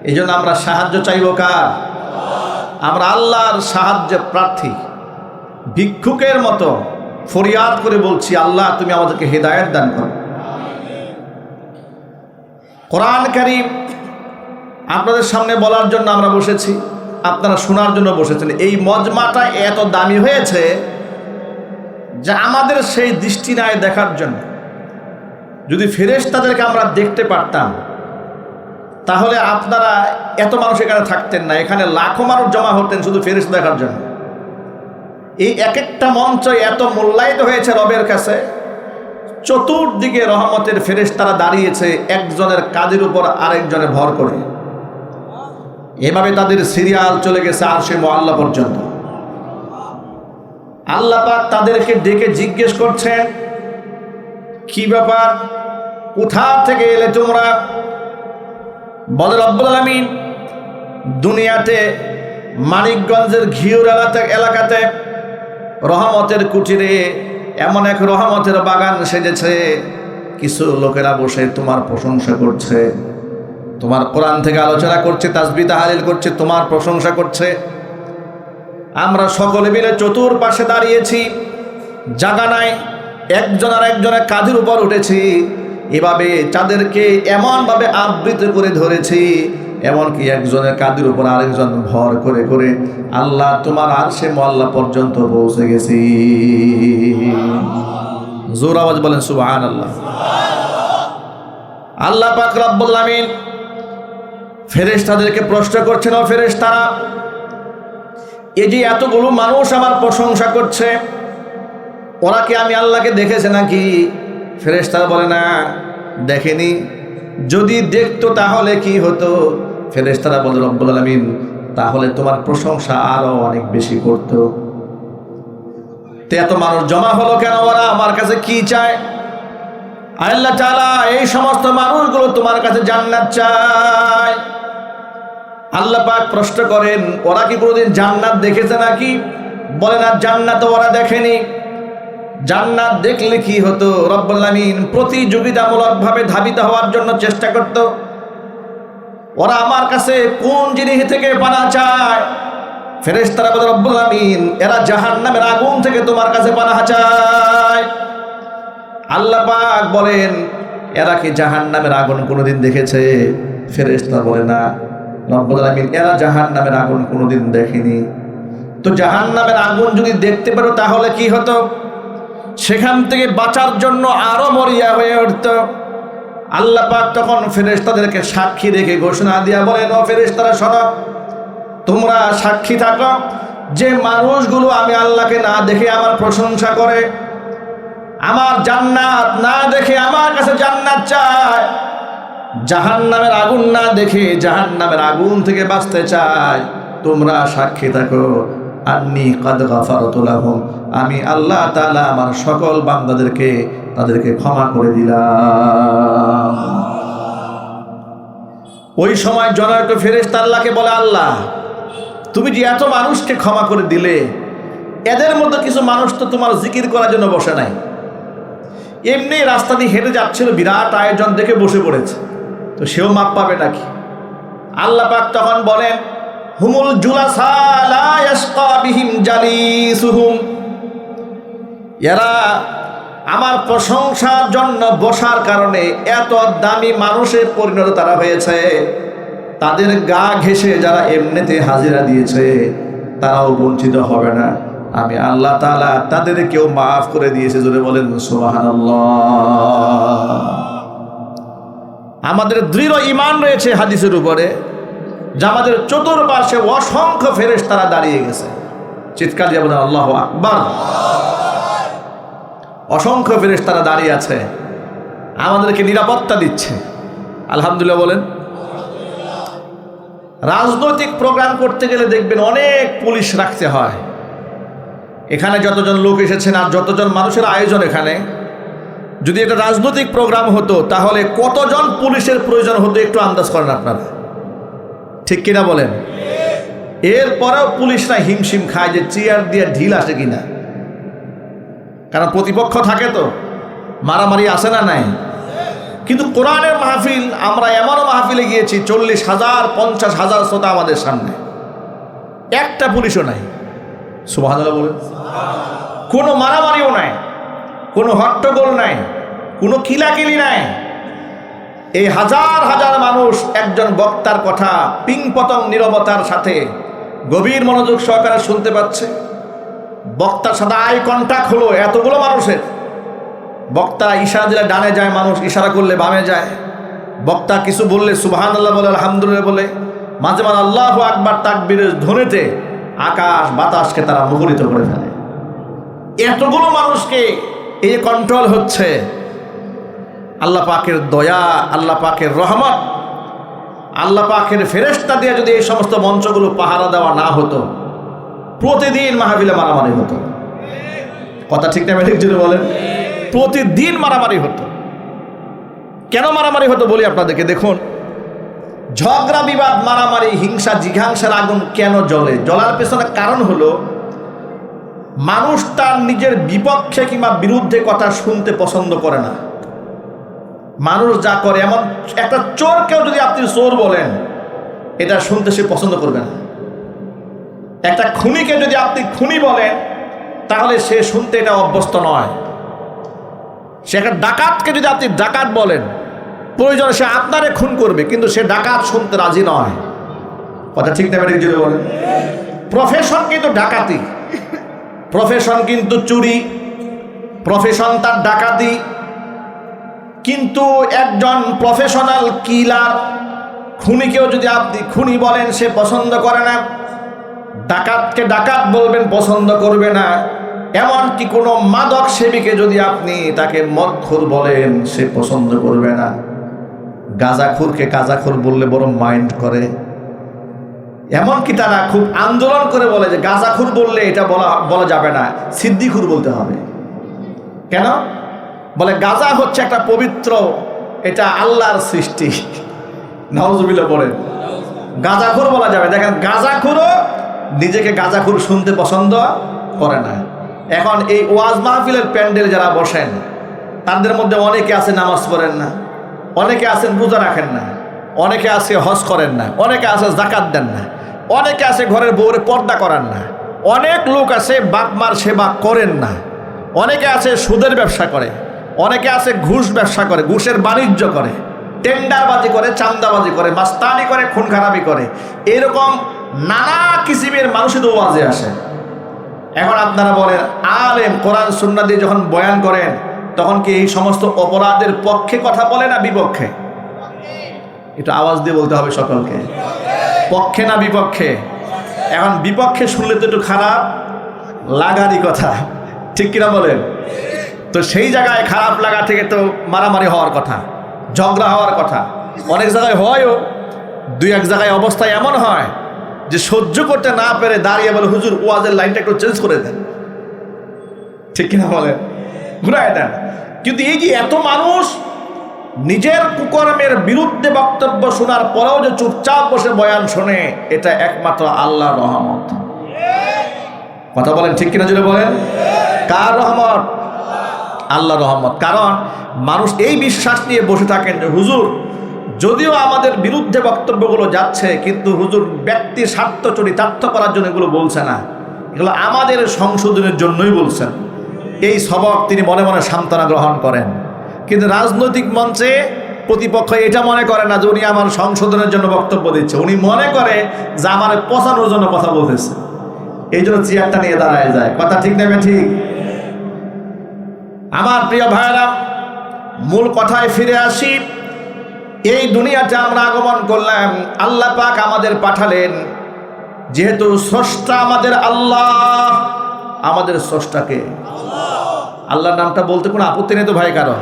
এই জন্য আমরা সাহায্য চাইব কার? আমরা আল্লাহর সাহায্যের প্রার্থী। ভিক্ষুকের মতো ফরিয়াদ করে বলছি, আল্লাহ তুমি আমাদেরকে হেদায়েত দান করো। কোরআন কারীম আপনাদের সামনে বলার জন্য আমরা বসেছি, আপনারা শোনার জন্য বসেছেন। এই মজমাটা এত দামি হয়েছে যে আমাদের সেই দৃষ্টি নাই দেখার জন্য। যদি ফেরেশতাদেরকে আমরা দেখতে পারতাম, তাহলে আপনারা এত মানুষ এখানে থাকতেন না, এখানে লাখো মানুষ জমা হতেন শুধু ফেরেশতা দেখার জন্য। এই এক একটা মঞ্চ এত মূল্যায়িত হয়েছে রবের কাছে, চতুর্দিকে রহমতের ফেরেশতারা দাঁড়িয়েছে একজনের কাঁধের উপর আরেকজনে ভর করে। এভাবে তাদের সিরিয়াল চলে গেছে আরশে মুআল্লা পর্যন্ত। আল্লাহ পাক তাদেরকে ডেকে জিজ্ঞেস করছেন, কি ব্যাপার, কোথা থেকে এলে তোমরা? বলে রব্বুল আলামিন, দুনিয়াতে মানিকগঞ্জের ঘিউর এলাকাতে রহমতের কুটিরে এমন এক রহমতের বাগান সেজেছে, কিছু লোকেরা বসে তোমার প্রশংসা করছে, তোমার কোরআন থেকে আলোচনা করছে, তাসবিহ তাহলিল করছে, তোমার প্রশংসা করছে। আমরা সকলে মিলে চতুর্পাশে দাঁড়িয়েছি, জায়গা নাই, একজন আর একজনের কাঁধের উপর উঠেছি, এভাবে তাদেরকে এমনভাবে আবৃত করে ধরেছি, এমনকি একজনের কাঁধের উপর আরেকজন ভর করে করে আল্লাহ তোমার আরশে মুআল্লা পর্যন্ত পৌঁছে গেছি। জোর আওয়াজ বলেন সুবহানাল্লাহ। আল্লাহ পাক রব্বুল আমিন ফেরেশতাদেরকে প্রশ্ন করছেন, ও ফেরেশতারা, এই যে এতগুলো মানুষ আমার প্রশংসা করছে, ওরা কি আমি আল্লাহকে দেখেছে নাকি? ফেরেশতারা বলে, না, দেখেনি। যদি দেখতো তাহলে কি হতো? ফেরেশতারা বলে, রব্বুল আলামিন, তাহলে তোমার প্রশংসা আরো অনেক বেশি করতো। তো এত মানুষ জমা হলো কেন? ওরা আমার কাছে কি চায়? আল্লাহ তাআলা, এই সমস্ত মানুষগুলো তোমার কাছে জান্নাত চায়। আল্লাহ পাক প্রশ্ন করেন, ওরা কি কোনোদিন জান্নাত দেখেছে নাকি? বলে, না, জান্নাত ওরা দেখেনি। জান্নাত দেখলে কি হতো? রব্বুল আলামিন প্রতিযোগিতামূলকভাবে ধাবিত হওয়ার জন্য চেষ্টা করত। ওরা আমার কাছে কোন জিনিস থেকে পানা চায়? ফেরেশতারা বলে, রব্বুল আলামিন, এরা জাহান্নামের আগুন থেকে তোমার কাছে পানাহ চায়। আল্লাহ পাক বলেন, এরা কি জাহান্নামের আগুন কোনোদিন দেখেছে? ফেরেশতারা বলে, না। রব্বুল আলামিন, এরা জাহান্নামের আগুন কোনোদিন দেখেনি। তো জাহান্নামের আগুন যদি দেখতে পারো তাহলে কি হতো? সেখান থেকে বাঁচার জন্য আরো মরিয়া হয়ে উঠত। আল্লাহ পাক তখন ফেরেশতাদেরকে সাক্ষী রেখে ঘোষণা দিয়া বলেন, ও ফেরেশতারা শোনো, তোমরা সাক্ষী থাকো যে মানুষগুলো আমি আল্লাহকে না দেখে আমার প্রশংসা করে, আমার জান্নাত না দেখে আমার কাছে জান্নাত চায়, জাহান্নামের আগুন না দেখে জাহান্নামের আগুন থেকে বাঁচতে চায়, তোমরা সাক্ষী থাকো আন্নী কাদ গাফারতু লাহুম, আমি আল্লাহ তাআলা আমার সকল বান্দাদেরকে তাদেরকে ক্ষমা করে দিলাম। ওই সময় জনৈক ফেরেশতা আল্লাহকে বলে, আল্লাহ, তুমি যে এত মানুষকে ক্ষমা করে দিলে, এদের মধ্যে কিছু মানুষ তো তোমার জিকির করার জন্য বসে নাই, এমনি রাস্তা দিয়ে হেঁটে যাচ্ছিল, বিরাট আয়োজন দেখে বসে পড়েছে, তো সেও মাপ পাবে নাকি? আল্লাহ পাক তখন বলেন, হুমুল জুলাসা লা ইয়াশকা বিহিম জালিসুহুম, এরা আমার প্রশংসার জন্য বসার কারণে এত দামি মানুষের পরিণত তারা হয়েছে, তাদের গা ঘেঁষে যারা এমনিতে হাজিরা দিয়েছে তারাও বঞ্চিত হবে না। আমি আল্লাহ তাআলা তাদেরকেও মাফ করে দিয়েছে। জোরে বলেন সুবহানাল্লাহ। আমাদের দৃঢ় ঈমান রয়েছে হাদিসের উপরে, যে আমাদের চতুর্পাশে অসংখ্য ফেরেশতারা দাঁড়িয়ে গেছে। চিৎকার দিয়ে বলেন আল্লাহু আকবার। অসংখ্য ফেরেশতারা দাঁড়িয়ে আছে, আমাদেরকে নিরাপত্তা দিচ্ছে। আলহামদুলিল্লাহ বলেন। রাজনৈতিক প্রোগ্রাম করতে গেলে দেখবেন অনেক পুলিশ রাখতে হয়। এখানে যতজন লোক এসেছেন আর যতজন মানুষের আয়োজন, এখানে যদি এটা রাজনৈতিক প্রোগ্রাম হতো তাহলে কতজন পুলিশের প্রয়োজন হতো একটু আন্দাজ করেন আপনারা, ঠিক কিনা বলেন? এরপরেও পুলিশরা হিমশিম খায় যে চেয়ার দিয়ে ঢিল আসে কিনা, কারণ প্রতিপক্ষ থাকে, তো মারামারি আসে না নাই। কিন্তু কোরআনের মাহফিল, আমরা এমনও মাহফিলে গিয়েছি 40,000 50,000 শ্রোতা আমাদের সামনে, একটা পুলিশও নাই। সুবহানাল্লাহ বলেন। কোনো মারামারিও নাই, কোনো হট্টগোল নাই, কোনো কিলাকিলি নাই। এই হাজার হাজার মানুষ একজন বক্তার কথা পিংপতং নীরবতার সাথে গভীর মনোযোগ সহকারে শুনতে পাচ্ছে। বক্তার সাথে আই কন্টাক্ট হলো এতগুলো মানুষের। বক্তা ইশারা দিলে ডানে যায় মানুষ, ইশারা করলে বামে যায়। বক্তা কিছু বললে সুবহানাল্লাহ বলে, আলহামদুলিল্লাহ বলে, মাঝে মাঝে আল্লাহু আকবার তাকবীরের ধ্বনিতে আকাশ বাতাসকে তারা মুখরিত করে ফেলে। এতগুলো মানুষকে এই কন্ট্রোল হচ্ছে আল্লাহ পাকের দয়া, আল্লাহ পাকের রহমত, আল্লাহ পাকের ফেরেশতা দিয়ে যদি এই সমস্ত মঞ্চগুলো পাহারা দেওয়া না হতো, প্রতিদিন মাহফিলে মারামারি হতো। কথা ঠিক না ঠিক যদি বলেন? প্রতিদিন মারামারি হতো। কেন মারামারি হতো বলি আপনাদেরকে। দেখুন, ঝগড়া বিবাদ, মারামারি, হিংসা, জিঘাংসার আগুন কেন জ্বলে? জ্বলার পেছনে কারণ হলো মানুষ তার নিজের বিপক্ষে কিংবা বিরুদ্ধে কথা শুনতে পছন্দ করে না। মানুষ যা করে, এমন একটা চোরকেও যদি আপনি চোর বলেন, এটা শুনতে সে পছন্দ করবে না। একটা খুনিকে যদি আপনি খুনি বলেন, তাহলে সে শুনতে এটা অভ্যস্ত নয়। সে একটা ডাকাতকে যদি আপনি ডাকাত বলেন, প্রয়োজনে সে আপনারে খুন করবে, কিন্তু সে ডাকাত শুনতে রাজি নয়। কথা ঠিক না যদি বলেন? প্রফেশন কিন্তু ডাকাতি, প্রফেশন কিন্তু চুরি, প্রফেশন তার ডাকাতি, কিন্তু একজন প্রফেশনাল কিলার, খুনিকেও যদি আপনি খুনি বলেন সে পছন্দ করে না, ডাকাতকে ডাকাত বলবেন পছন্দ করবে না, এমনকি কোনো মাদক সেবীকে যদি আপনি তাকে মদখোর বলেন সে পছন্দ করবে না, গাঁজাখোরকে গাঁজাখোর বললে বরং মাইন্ড করে। এমনকি তারা খুব আন্দোলন করে বলে যে গাঁজাখোর বললে এটা বলা যাবে না, সিদ্দিখুর বলতে হবে। কেন? বলে গাঁজা হচ্ছে একটা পবিত্র, এটা আল্লাহর সৃষ্টি। নাউজুবিল্লাহ পড়েন, গাঁজাখোর বলা যাবে। দেখেন, গাঁজাখোরও নিজেকে গাঁজাখোর শুনতে পছন্দ করে না। এখন এই ওয়াজ মাহফিলের প্যান্ডেল যারা বসেন, তাদের মধ্যে অনেকে আছে নামাজ পড়েন না, অনেকে আছেন রোজা রাখেন না, অনেকে আছে হজ করেন না, অনেকে আছে যাকাত দেন না, অনেকে আছে ঘরের বউরে পর্দা করান না, অনেক লোক আছে বাপ মার সেবা করেন না, অনেকে আছে সুদের ব্যবসা করে, অনেকে আছে ঘুষ ব্যবসা করে, ঘুষের বাণিজ্য করে, টেন্ডারবাজি করে, চান্দাবাজি করে, মাস্তানি করে, খুন খারাপি করে, এরকম নানা কিসিমের মানুষই তো ওয়াজে আসে। এখন আপনারা বলেন, আলেম কোরআন সুন্নাহ দিয়ে যখন বয়ান করেন, তখন কি এই সমস্ত অপরাধের পক্ষে কথা বলে না বিপক্ষে? একটু আওয়াজ দিয়ে বলতে হবে সকলকে, পক্ষে না বিপক্ষে? এখন বিপক্ষে শুনলে তো একটু খারাপ লাগারই কথা, ঠিক কিনা বলেন? তো সেই জায়গায় খারাপ লাগা থেকে তো মারামারি হওয়ার কথা, ঝগড়া হওয়ার কথা। অনেক জায়গায় হয়ও, দুই এক জায়গায় অবস্থা এমন হয় যে সহ্য করতে না পেরে দাঁড়িয়ে বলে, হুজুর ওয়াজের লাইনটা একটু চেঞ্জ করে দেন, ঠিক কিনা বলেন? ঘুরায় দেন। কিন্তু এই যে এত মানুষ নিজের কুকর্মের বিরুদ্ধে বক্তব্য শোনার পরেও যে চুপচাপ বসে বয়ান শোনে, এটা একমাত্র আল্লাহর রহমত। কথা বলেন ঠিক কিনা জুড়ে বলেন? কার রহমত? আল্লাহর রহমত। কারণ মানুষ এই বিশ্বাস নিয়ে বসে থাকেন যে হুজুর যদিও আমাদের বিরুদ্ধে বক্তব্যগুলো যাচ্ছে, কিন্তু হুজুর ব্যক্তি স্বার্থ চরিতার্থ করার জন্য এগুলো বলছে না, এগুলো আমাদের সংশোধনের জন্যই বলছেন। এই সবক তিনি মনে মনে সান্ত্বনা গ্রহণ করেন। কিন্তু রাজনৈতিক মঞ্চে প্রতিপক্ষ এটা মনে করে না যে উনি আমার সংশোধনের জন্য বক্তব্য দিচ্ছে, উনি মনে করে যে আমার পচানোর জন্য কথা বলতেছে, এই জন্য চেয়ারটা নিয়ে দাঁড়ায় যায়। কথা ঠিক নেবে ঠিক? আমার প্রিয় ভাইরা, মূল কথায় ফিরে আসি। এই দুনিয়াতে আমরা আগমন করলাম, আল্লাহ পাক আমাদের পাঠালেন, যেহেতু স্রষ্টা আমাদের আল্লাহ। আমাদের স্রষ্টাকে আল্লাহর নামটা বলতে কোনো আপত্তি নেই তো ভাই? কারণ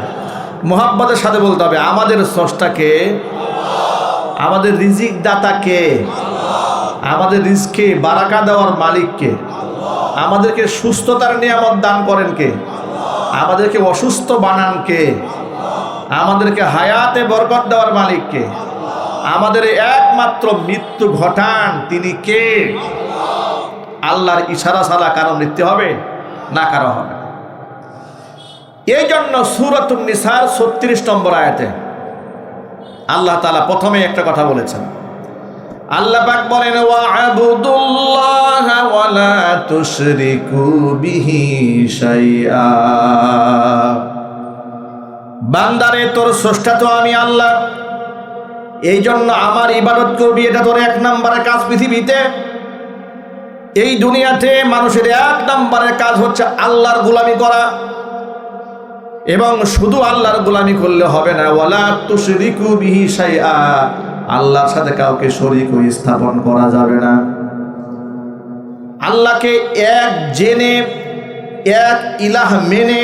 মোহাব্বতের সাথে বলতে হবে, আমাদের স্রষ্টাকে, আমাদের রিজিক দাতাকে, আমাদের রিজকে বারাকা দেওয়ার মালিককে, আমাদেরকে সুস্থতার নিয়ামত দান করেন কে, আমাদেরকে অসুস্থ বানান কে, আমাদেরকে হায়াতে বরকত দেওয়ার মালিককে, আমাদের একমাত্র মৃত্যু ঘটান তিনি কে? আল্লাহর ইশারা ছাড়া কারো মৃত্যু হবে না, কারো হবে। এই জন্য সূরাতুন নিসার 36 নম্বর আয়াতে আল্লাহ তাআলা প্রথমে একটা কথা বলেছেন। আল্লাহ পাক বলেন, ওয়া'বুদুল্লাহা ওয়া লা তুশরিকু বিহি শাইআ। বান্দারে, তোর স্রষ্টা তো আমি আল্লাহ, এই জন্য আমার ইবাদত করবি, এটা তোর 1 নম্বরের কাজ পৃথিবীতে। এই দুনিয়াতে মানুষের 1 নম্বরের কাজ হচ্ছে আল্লাহর গোলামি করা। এবং শুধু আল্লাহর গোলামি করলে হবে না, ওয়ালা তুশরিকু বিহি শাইআ, আল্লাহর সাথে কাউকে শরীক স্থাপন করা যাবে না। আল্লাহকে এক জেনে, এক ইলাহ মেনে,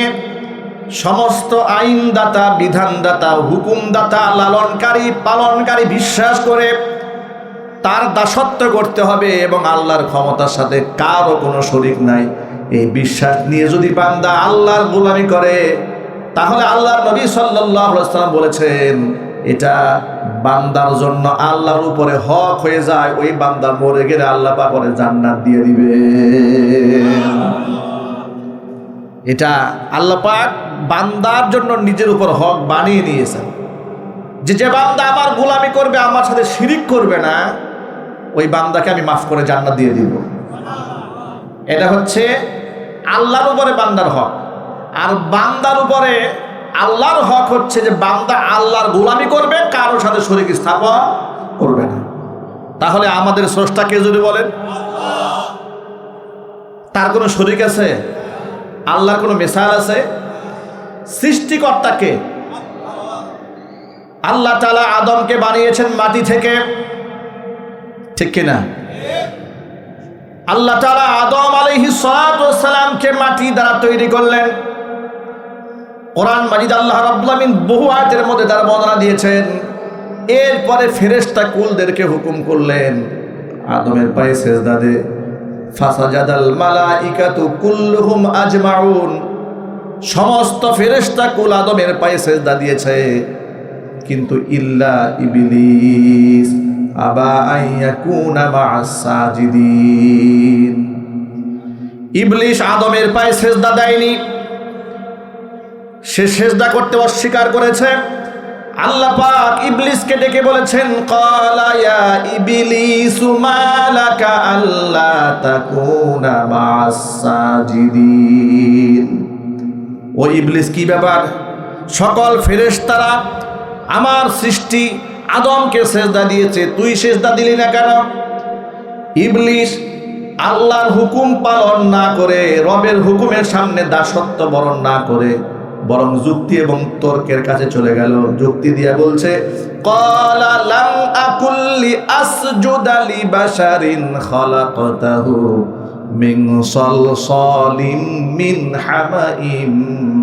সমস্ত আইনদাতা, বিধানদাতা, হুকুমদাতা, লালনকারী, পালনকারী বিশ্বাস করে তার দাসত্ব করতে হবে এবং আল্লাহর ক্ষমতার সাথে কারও কোনো শরীক নাই, এই বিশ্বাস নিয়ে যদি বান্দা আল্লাহর গোলামি করে, তাহলে আল্লাহর নবী সাল্লাল্লাহু আলাইহি ওয়াসাল্লাম বলেছেন এটা বান্দার জন্য আল্লাহর উপরে হক হয়ে যায়। ওই বান্দা মরে গেলে আল্লাহ পাক ওরে জান্নাত দিয়ে দিবে। এটা আল্লাহ পাক বান্দার জন্য নিজের উপর হক বানিয়ে নিয়েছেন, যে যে বান্দা আমার গোলামি করবে, আমার সাথে শিরিক করবে না, ওই বান্দাকে আমি মাফ করে জান্নাত দিয়ে দিব। এটা হচ্ছে আল্লাহর উপরে বান্দার হক। আর বান্দার উপরে আল্লাহর হক হচ্ছে যে বান্দা আল্লাহর গোলামি করবে, কারোর সাথে শরীক স্থাপন করবে না। তাহলে আমাদের স্রষ্টাকে যদি বলেন, তার কোনো শরীক আছে? আল্লাহর কোনো মিসাল আছে? সৃষ্টিকর্তাকে আল্লাহ তাআলা আদমকে বানিয়েছেন মাটি থেকে, ঠিক কিনা? আল্লাহ তাআলা আদম আলাইহিস সালাতু ওয়াস সালামকে মাটি দ্বারা তৈরি করলেন। কোরআন মাজিদ আল্লাহ রাব্বুল আলামিন বহু আয়াতের মধ্যে তার বর্ণনা দিয়েছেন। এরপরে ফেরেশতা কুলদেরকে হুকুম করলেন আদমের পায়ে সিজদা দে, ফাসাজাদাল মালাইকাতু কুল্লুহুম আজমাউন, সমস্ত ফেরেশতা কুল আদমের পায়ে সিজদা দিয়েছে, কিন্তু ইল্লা ইবলিস আবা আইয়াকুনা মা'আস সাজিদিন, ইবলিস আদমের পায়ে সিজদা দেয়নি, সে সিজদা করতে অস্বীকার করেছে। আল্লাহ পাক ইবলিসকে ডেকে বলেছেন, ক্বালা ইয়া ইবলিসু মা লাকা আল্লা তাকুনা মা'আস সাজিদিন, ও ইবলিস কি ব্যাপার, সকল ফেরেশতারা আমার সৃষ্টি আদমকে সিজদা দিয়েছে, তুই সিজদা দিলি না কেন? ইবলিস আল্লাহর হুকুম পালন না করে, রবের হুকুমের সামনে দাসত্ব বরণ না করে, বরং যুক্তি এবং তর্কের কাছে চলে গেল। যুক্তি দিয়ে বলছে, ক্বালা লাম আকুল লি আসজুদা লি বাশারিন খালাকতাহু মিন সালসালিম মিন হামাইম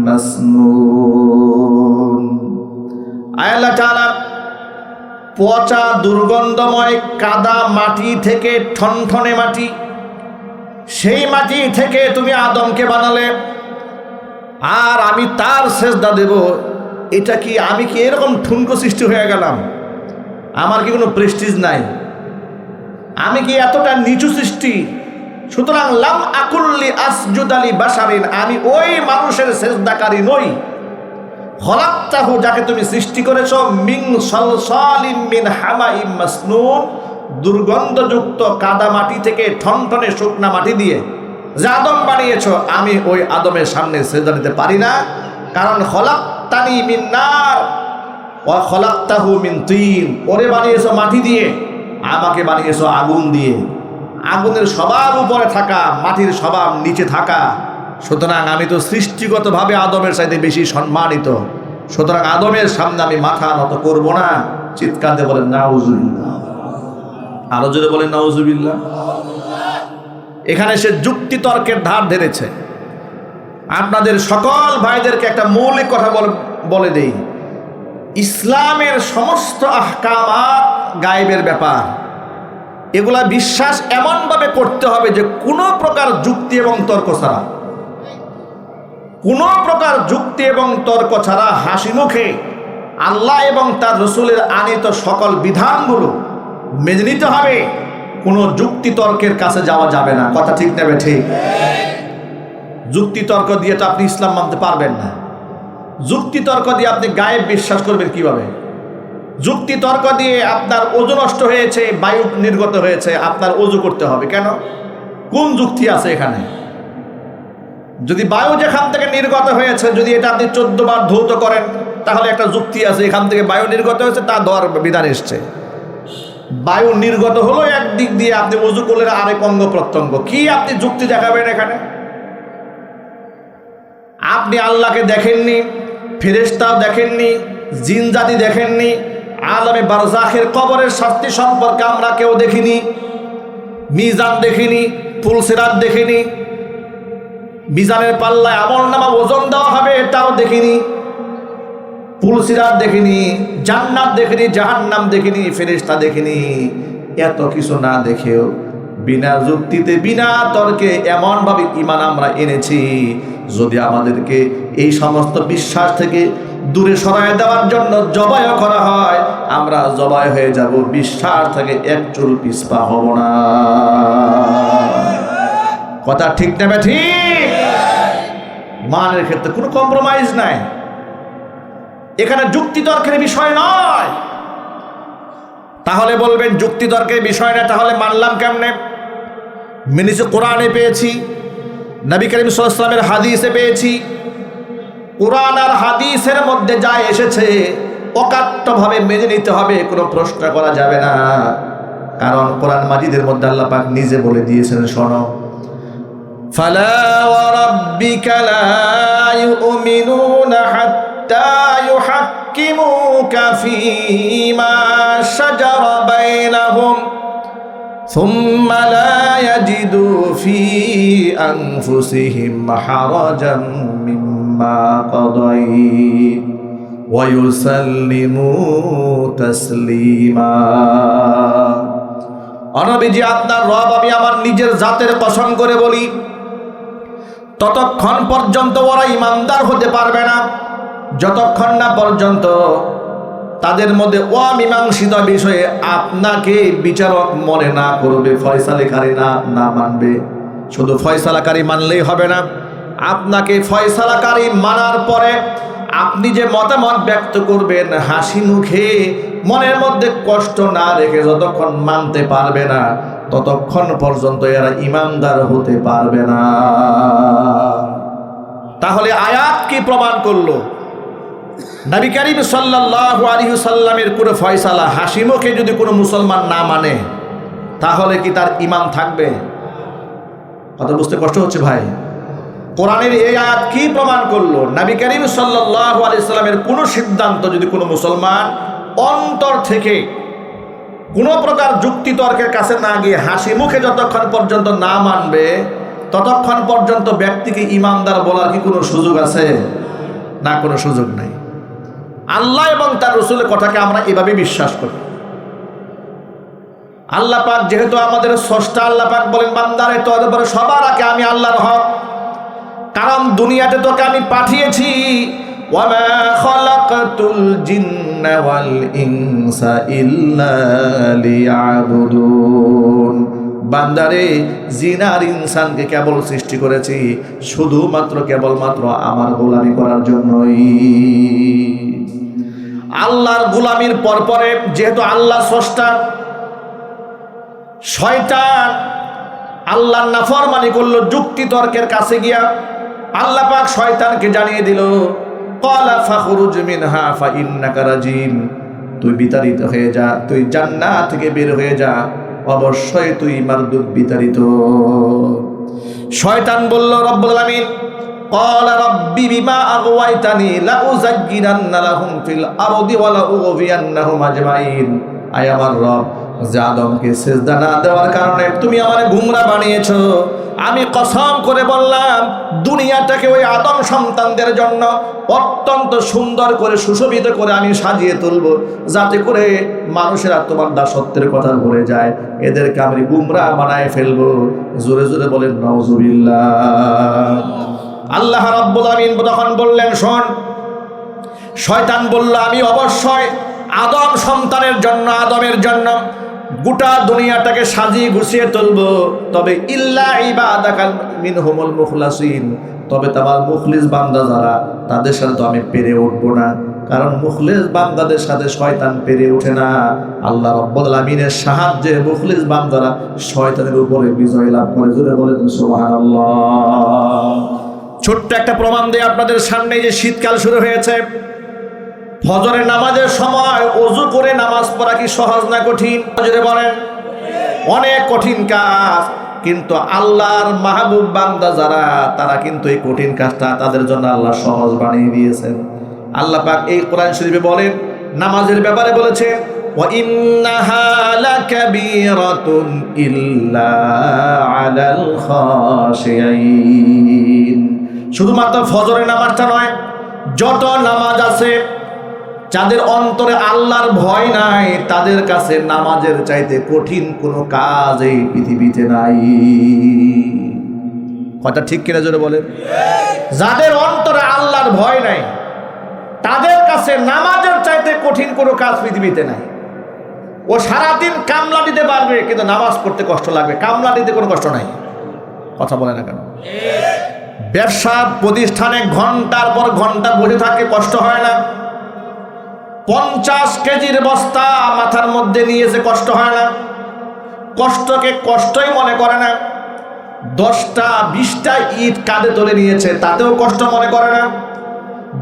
মাসনুন। আল্লাহ তাআলা পচা দুর্গন্ধময় কাদা মাটি থেকে, ঠনঠনে মাটি, সেই মাটি থেকে তুমি আদমকে বানালে, আর আমি তার সিজদা দেব, এটা কি, আমি কি এরকম ঠুনকো সৃষ্টি হয়ে গেলাম? আমার কি কোনো প্রেস্টিজ নাই? আমি কি এতটা নিচু সৃষ্টি? সুতরাং লাম আকুল্লি আসজুদা লি বাশারিন, আমি ওই মানুষের সিজদাকারী নই। খলাকতাহু, যাকে তুমি সৃষ্টি করেছো, মিন সালসালিম মিন হামাইম মাসনুন, দুর্গন্ধযুক্ত কাদা মাটি থেকে, ঠনঠনে শুকনা মাটি দিয়ে যে আদম বানিয়েছ, আমি ওই আদমের সামনে সিজদা দিতে পারি না। কারণ খলাকতানি মিন নার ওয়া খলাকতাহু মিন তিন, ওরে বানিয়েছো মাটি দিয়ে, আমাকে বানিয়েছো আগুন দিয়ে। আগুনের স্বভাব উপরে থাকা, মাটির স্বভাব নিচে থাকা, সুতরাং আমি তো সৃষ্টিগতভাবে আদমের চাইতে বেশি সম্মানিত, সুতরাং আদমের সামনে আমি মাথা নত করব না। চিৎকার দিয়ে বলেন নাউজুবিল্লাহ, আরো জোরে বলেন নাউজুবিল্লাহ। এখানে সে যুক্তি তর্কের ধার ধরেছে। আপনাদের সকল ভাইদেরকে একটা মৌলিক কথা বলে দেই, ইসলামের সমস্ত আহকামাত গায়েবের ব্যাপার, এগুলা বিশ্বাস এমনভাবে করতে হবে যে কোনো প্রকার যুক্তি এবং তর্ক ছাড়া, কোনো প্রকার যুক্তি এবং তর্ক ছাড়া হাসি মুখে আল্লাহ এবং তার রসুলের আনিত সকল বিধানগুলো মেনে নিতে হবে। কোনো যুক্তি তর্কের কাছে যাওয়া যাবে না। কথা ঠিক নেবে? ঠিক। যুক্তি তর্ক দিয়ে তো আপনি ইসলাম মানতে পারবেন না। যুক্তি তর্ক দিয়ে আপনি গায়েব বিশ্বাস করবেন কিভাবে? যুক্তি তর্ক দিয়ে আপনার ওজু নষ্ট হয়েছে, বায়ু নির্গত হয়েছে, আপনার ওজু করতে হবে কেন? কোন যুক্তি আছে এখানে? যদি বায়ু যেখান থেকে নির্গত হয়েছে, যদি এটা আপনি 14 বার ধৌত করেন, তাহলে একটা যুক্তি আছে, এখান থেকে বায়ু নির্গত হয়েছে, তা ধোয়ার বিধান এসছে। বায়ু নির্গত হলো একদিক দিয়ে, আপনি ওযু করলেন আরেক অঙ্গ প্রত্যঙ্গ। কি আপনি যুক্তি দেখাবেন এখানে? আপনি আল্লাহকে দেখেননি, ফেরেশতাও দেখেননি, জিন জাতি দেখেননি, আলামে বারজাখের কবরের শাস্তি সম্পর্কে আমরা কেউ দেখিনি, মিজান দেখিনি, ফুলসিরাত দেখিনি, মিজানের পাল্লায় আমলনামা ওজন দেওয়া হবে এটাও দেখিনি, ফুলসিরাত দেখিনি, জান্নাত দেখিনি, জাহান্নাম দেখিনি, ফেরেশতা দেখিনি। এত কিছু না দেখেও বিনা যুক্তিতে বিনা তর্কে এমনভাবে ঈমান আমরা এনেছি, যদি আমাদেরকে এই সমস্ত বিশ্বাস থেকে দূরে সরায় দেওয়ার জন্য জবাই করা হয়, আমরা জবাই হয়ে যাব, বিশ্বাস থেকে এক চুল পিছপা হব না। কথা ঠিক না ঠিক? ঈমানের ক্ষেত্রে কোনো কম্প্রোমাইজ নাই, এখানে যুক্তি তর্কের বিষয় নয়। তাহলে বলবেন যুক্তি তর্কের বিষয় না, তাহলে মানলাম কেমনে? মেনেছি কোরআনে পেয়েছি, নবী করিম সাল্লাল্লাহু আলাইহি ওয়াসাল্লামের হাদিসে পেয়েছি। কোরআন আর হাদিসের মধ্যে যা এসেছে অকাট্যভাবে মেনে নিতে হবে, কোনো প্রশ্ন করা যাবে না। কারণ কোরআন মাজিদের মধ্যে আল্লাহ পাক নিজে বলে দিয়েছেন, শোনো, ফালা ওয়া রাব্বিকা লা ইউমিনুনা হাত্তা ইউহাক্কিমুকা ফীমা শাজারা বাইনাহুম সুম্মা লা ইয়াজিদু ফী আনফুসিহিম হারাজাম মিম্মা কাদাইত ওয়া ইউসাল্লিমু তাসলিমা। নবীজি, আপনার রব আমি আমার নিজের জাতের কসম করে বলি, ততক্ষণ পর্যন্ত ওরা ইমানদার হতে পারবে না যতক্ষণ না পর্যন্ত তাদের মধ্যে অমীমাংসিত বিষয়ে আপনাকে বিচারক মনে না করবে, ফয়সালাকারী না মানবে। শুধু ফয়সালাকারী মানলেই হবে না, আপনাকে ফয়সালাকারী মানার পরে আপনি যে মতামত ব্যক্ত করবেন হাসি মুখে, মনের মধ্যে কষ্ট না রেখে যতক্ষণ মানতে পারবে না ততক্ষণ পর্যন্ত এরা ইমানদার হতে পারবে না। তাহলে আয়াত কি প্রমাণ করলো? নবী করিম সাল্লাল্লাহু আলাইহি ওয়াসাল্লামের কোনো ফয়সালা হাসি মুখে যদি কোনো মুসলমান না মানে, তাহলে কি তার ঈমান থাকবে? কথা বুঝতে কষ্ট হচ্ছে ভাই? কোরআনের এই আয়াত কি প্রমাণ করলো? নবী করিম সাল্লাল্লাহু আলাইহি ওয়াসাল্লামের কোনো সিদ্ধান্ত যদি কোনো মুসলমান অন্তর থেকে কোনো প্রকার যুক্তি তর্কের কাছে না গিয়ে হাসি মুখে যতক্ষণ পর্যন্ত না মানবে ততক্ষণ পর্যন্ত ব্যক্তিকে ঈমানদার বলার কি কোনো সুযোগ আছে? না, কোনো সুযোগ নাই। আল্লাহ এবং তার রাসূলের কথাকে আমরা এভাবে বিশ্বাস করি। আল্লাহ পাক যেহেতু আমাদের স্রষ্টা, আল্লাহ পাক বলেন, বান্দারে তোদের উপরে সবার আগে আমি আল্লাহর হক, কারণ দুনিয়াতে তোকে আমি পাঠিয়েছি। ওয়ামা খালাকাতুল জিন্না ওয়াল ইনসা ইল্লা লিয়াবুদুন। বান্দারে, জিন আর ইনসানকে কেবল সৃষ্টি করেছি শুধুমাত্র কেবলমাত্র আমার গোলামি করার জন্যই। আল্লাহর গোলামির পরে যেহেতু আল্লাহ স্রষ্টা, শয়তান আল্লাহর নাফরমানি করলো যুক্তি তর্কের কাছে গিয়া। আল্লাহ পাক শয়তানকে জানিয়ে দিল, ক্বালা ফাখরুজ মিনহা ফাইন্নাকা রাজিম, তুই বিতাড়িত হয়ে যা, তুই জান্নাত থেকে বের হয়ে যা, অবশ্যই তুই মারদুদ বিতাড়িত। শয়তান বলল, রব্বুল আলামিন ক্বালা রাব্বি বিমা আগওয়াইতানি লাউযায়্যিনান্না লাহুম ফিল আরদি ওয়া লাউগবিয়ান্নাহুম আজমাইন। আয় আমার রব, যে আদমকে সিজদা না দেওয়ার কারণে তুমি আমারে গুমরাহ বানিয়েছো, আমি কসম করে বললাম দুনিয়াটাকে ওই আদম সন্তানদের জন্য অত্যন্ত সুন্দর করে সুশোভিত করে আমি সাজিয়ে তুলব, যাতে করে মানুষেরা তোমার দাসত্বের কথা ভুলে যায়, এদেরকে আমি গুমরাহ বানায় ফেলবো। জোরে জোরে বলেন নাউজুবিল্লাহ। আল্লাহ রাব্বুল আমিন তখন বললেন, শোন। শয়তান বলল, আমি অবশ্যই আদম সন্তানের জন্য, আদমের জন্য গোটা দুনিয়াটাকে সাজিয়ে গুছিয়ে তুলব, তবে ইল্লা ইবাদাকা মিনহুমুল মুখলাসিন, তবে তোমার মুখলিস বান্দা যারা, তাদের সাথে তো আমি পেরে উঠবো না, কারণ মুখলিস বান্দাদের সাথে শয়তান পেরে ওঠে না। আল্লাহ রাব্বুল আমিনের সাহায্যে মুখলিস বান্দারা শয়তানের উপরে বিজয় লাভ করে। জোরে বলেন সুবহানাল্লাহ। ছোট্ট একটা প্রমাণ দেয় আপনাদের সামনে, যে শীতকাল শুরু হয়েছে, ফজরের নামাজের সময় ওযু করে নামাজ পড়া কি সহজ না কঠিন? জোরে বলেন। অনেক কঠিন কাজ, কিন্তু আল্লাহর মাহবুব বান্দা যারা, তারা কিন্তু এই কঠিন কাজটা তাদের জন্য আল্লাহ সহজ বানিয়ে দিয়েছেন। আল্লাহ পাক এই কোরআন শরীফে বলেন, নামাজের ব্যাপারে বলেছেন, ওয়া ইন্নাহা লাকাবীরাতুন ইল্লা আলাল খাশিয়িন। শুধুমাত্র ফজরের নামাজটা নয়, যত নামাজ আছে, যাদের অন্তরে আল্লাহর ভয় নাই, তাদের কাছে নামাজের চাইতে কঠিন কোনো কাজ এই পৃথিবীতে নাই। কথা ঠিক কিনা জোরে বলেন? যাদের অন্তরে আল্লাহর ভয় নাই, তাদের কাছে নামাজের চাইতে কঠিন কোনো কাজ পৃথিবীতে নাই। ও সারাদিন কামলা দিতে পারবে, কিন্তু নামাজ পড়তে কষ্ট লাগবে। কামলা দিতে কোনো কষ্ট নাই। কথা বলে না কেন? ব্যবসা প্রতিষ্ঠানে ঘন্টার পর ঘন্টা বসে থাকে, কষ্ট হয় না? 50 কেজির বস্তা মাথার মধ্যে নিয়েছে, কষ্ট হয় না? কষ্টকে কষ্টই মনে করে না। 10টা 20টা ইট কাঁধে তুলে নিয়েছে, তাতেও কষ্ট মনে করে না।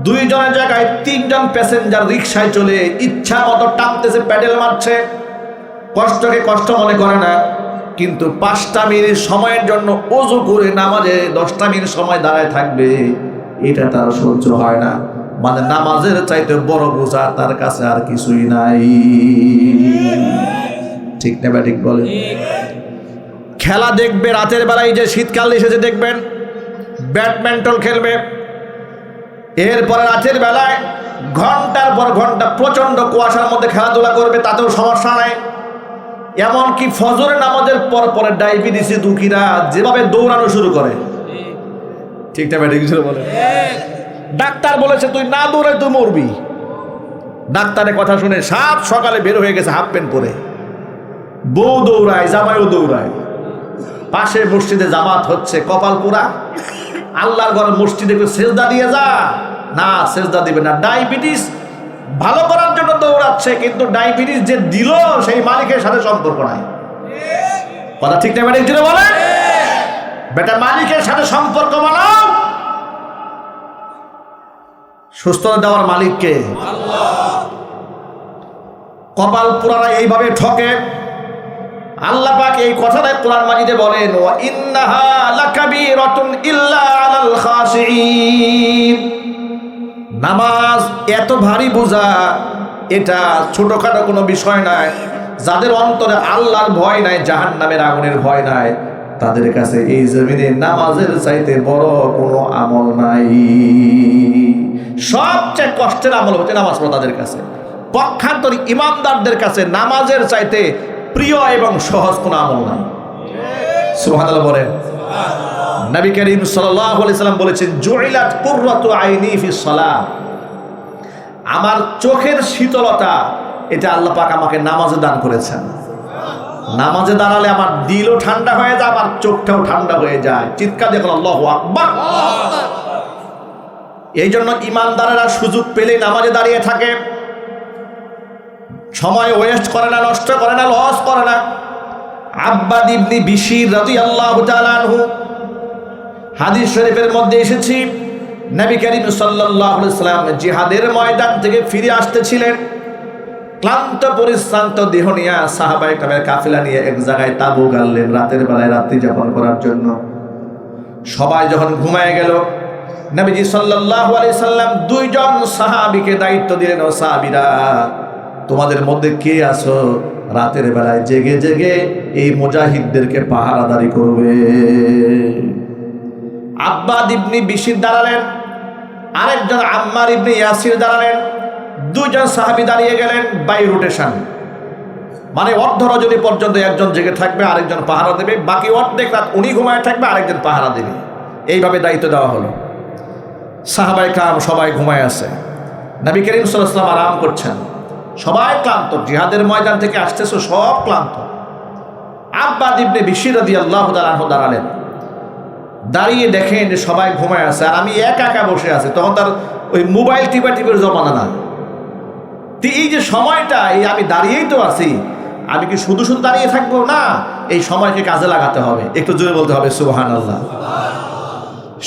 2 জনের জায়গায় 3 জন প্যাসেঞ্জার রিক্সায় চলে ইচ্ছা মতো টানতেছে, প্যাডেল মারছে, কষ্টকে কষ্ট মনে করে না। কিন্তু 5টা মিনিট সময়ের জন্য ওযু করে নামাজে 10টা মিনিট সময় দাঁড়ায় থাকবে, এটা তার সহ্য হয় না। মানে নামাজের চাইতে বড় বোঝা তার কাছে আর কিছুই নাই। ঠিক না ঠিক বলে? খেলা দেখবে রাতের বেলায়, যে শীতকাল এসেছে দেখবেন ব্যাডমিন্টন খেলবে, এরপরে রাতের বেলায় ঘন্টার পর ঘন্টা প্রচন্ড কুয়াশার মধ্যে খেলাধুলা করবে, তাতেও সমস্যা নাই। এমনকি ফজরের নামাজের পর পরে ডায়াবেটিসে দুঃখীরা যেভাবে দৌড়ানো শুরু করে, ঠিক না ঠিক বলে? ডাক্তার বলেছে তুই না দৌড়ায় তুই মরবি। ডাক্তারের কথা শুনে সাত সকালে বের হয়ে গেছে হাফ প্যান্ট পরে, বউ দৌড়ায়, জামাইও দৌড়ায়। পাশে মসজিদে জামাত হচ্ছে, কপাল পোড়া। আল্লাহর ঘর মসজিদে সেজদা দিয়ে যা, না সেজদা দিবে না। ডায়াবেটিস ভালো করার জন্য দৌড়াচ্ছে, কিন্তু ডায়াবেটিস যে দিল সেই মালিকের সাথে সম্পর্ক নাই। কথা ঠিক না ঠিক বলে? বেটা মালিকের সাথে সম্পর্ক বানাও। সুস্থতা দেওয়ার মালিককে। কপাল পুরারা এইভাবে ঠকে। আল্লাহ পাক এই কথাটা কোরআন মাজিদে বলেন, ওয়া ইন্নাহা লাকাবীরাতুন ইল্লা আলাল খাশিয়িন। নামাজ এত ভারী বোঝা, এটা ছোটখাটো কোনো বিষয় নয়। যাদের অন্তরে আল্লাহর ভয় নাই, জাহান্নামের আগুনের ভয় নাই, তাদের কাছে এই জমিনে নামাজের চাইতে বড় কোনো আমল নাই। সবচেয়ে কষ্টের আমল হচ্ছে নামাজ পড়া। তাদের কাছে, পক্ষান্তরে ইমানদারদের কাছে নামাজের চাইতে প্রিয় এবং সহজ কোনো আমল নাই। সুবহানাল্লাহ বলেন। নবী করিম সাল্লাল্লাহু আলাইহি সাল্লাম বলেছেন, জুইলাত কুররাতু আইনি ফিস সালাহ। আমার চোখের শীতলতা এটা আল্লাহ পাক আমাকে নামাজে দান করেছেন। নামাজে দাঁড়ালে আমার দিলও ঠান্ডা হয়ে যায়, আমার চোখটাও ঠান্ডা হয়ে যায়। চিৎকার দিয়ে বলেন আল্লাহু আকবার। এই জন্য ইমানদারেরা সুযোগ পেলে নামাজে দাঁড়িয়ে থাকে, সময় ওয়েস্ট করে না, নষ্ট করে না, লস করে না। আব্বাদ ইবনে বিশির রাদিয়াল্লাহু তাআলা আনহু, হাদিস শরীফের মধ্যে এসেছে, নবী করিম সাল্লাল্লাহু আলাইহি সাল্লাম জিহাদের ময়দান থেকে ফিরে আসতেছিলেন। ক্লান্ত পরিশ্রান্ত দেহ নিয়ে সাহাবায়ে কেরামের কাফেলা নিয়ে এক জায়গায় তাঁবু গাড়লেন রাতের বেলায় রাত্রি যাপন করার জন্য। সবাই যখন ঘুমায় গেল, নবীজি সাল্লাল্লাহু আলাইহি সাল্লাম 2 জন সাহাবীকে দায়িত্ব দিলেন, ও সাহাবীরা, তোমাদের মধ্যে কে আছো রাতের বেলায় জেগে জেগে এই মুজাহিদদেরকে পাহারাদারি করবে? আব্বাদ ইবনে বিশির দাঁড়ালেন, আরেকজন আম্মার ইবনে ইয়াসির দাঁড়ালেন। 2 জন সাহাবী দাঁড়িয়ে গেলেন বাই রোটেশন, মানে অর্ধ রজনী পর্যন্ত একজন জেগে থাকবে, আরেকজন পাহারা দেবে। বাকি অর্ধেক রাত উনি ঘুমায় থাকবে, আরেকজন পাহারা দেবে। এইভাবে দায়িত্ব দেওয়া হলো। সাহাবায়ে কেরাম সবাই ঘুমায় আছে, নবী করিম সাল্লাল্লাহু আলাইহি ওয়াসাল্লাম আরাম করছেন। সবাই ক্লান্ত, জিহাদের ময়দান থেকে আসতেছে, সব ক্লান্ত। আব্বাদ ইবনে বিশির রাদিয়াল্লাহু তাআলা আনহু দাঁড়ালেন, দাঁড়িয়ে দেখেন যে সবাই ঘুমায় আছে, আর আমি একা একা বসে আছি। তখন তার ওই মোবাইল টিপার জমানা না। এই যে সময়টা, এই আমি দাঁড়িয়েই তো আছি, আমি কি শুধু শুধু দাঁড়িয়ে থাকবো? না, এই সময়কে কাজে লাগাতে হবে। একটু জোরে বলতে হবে সুবহানাল্লাহ।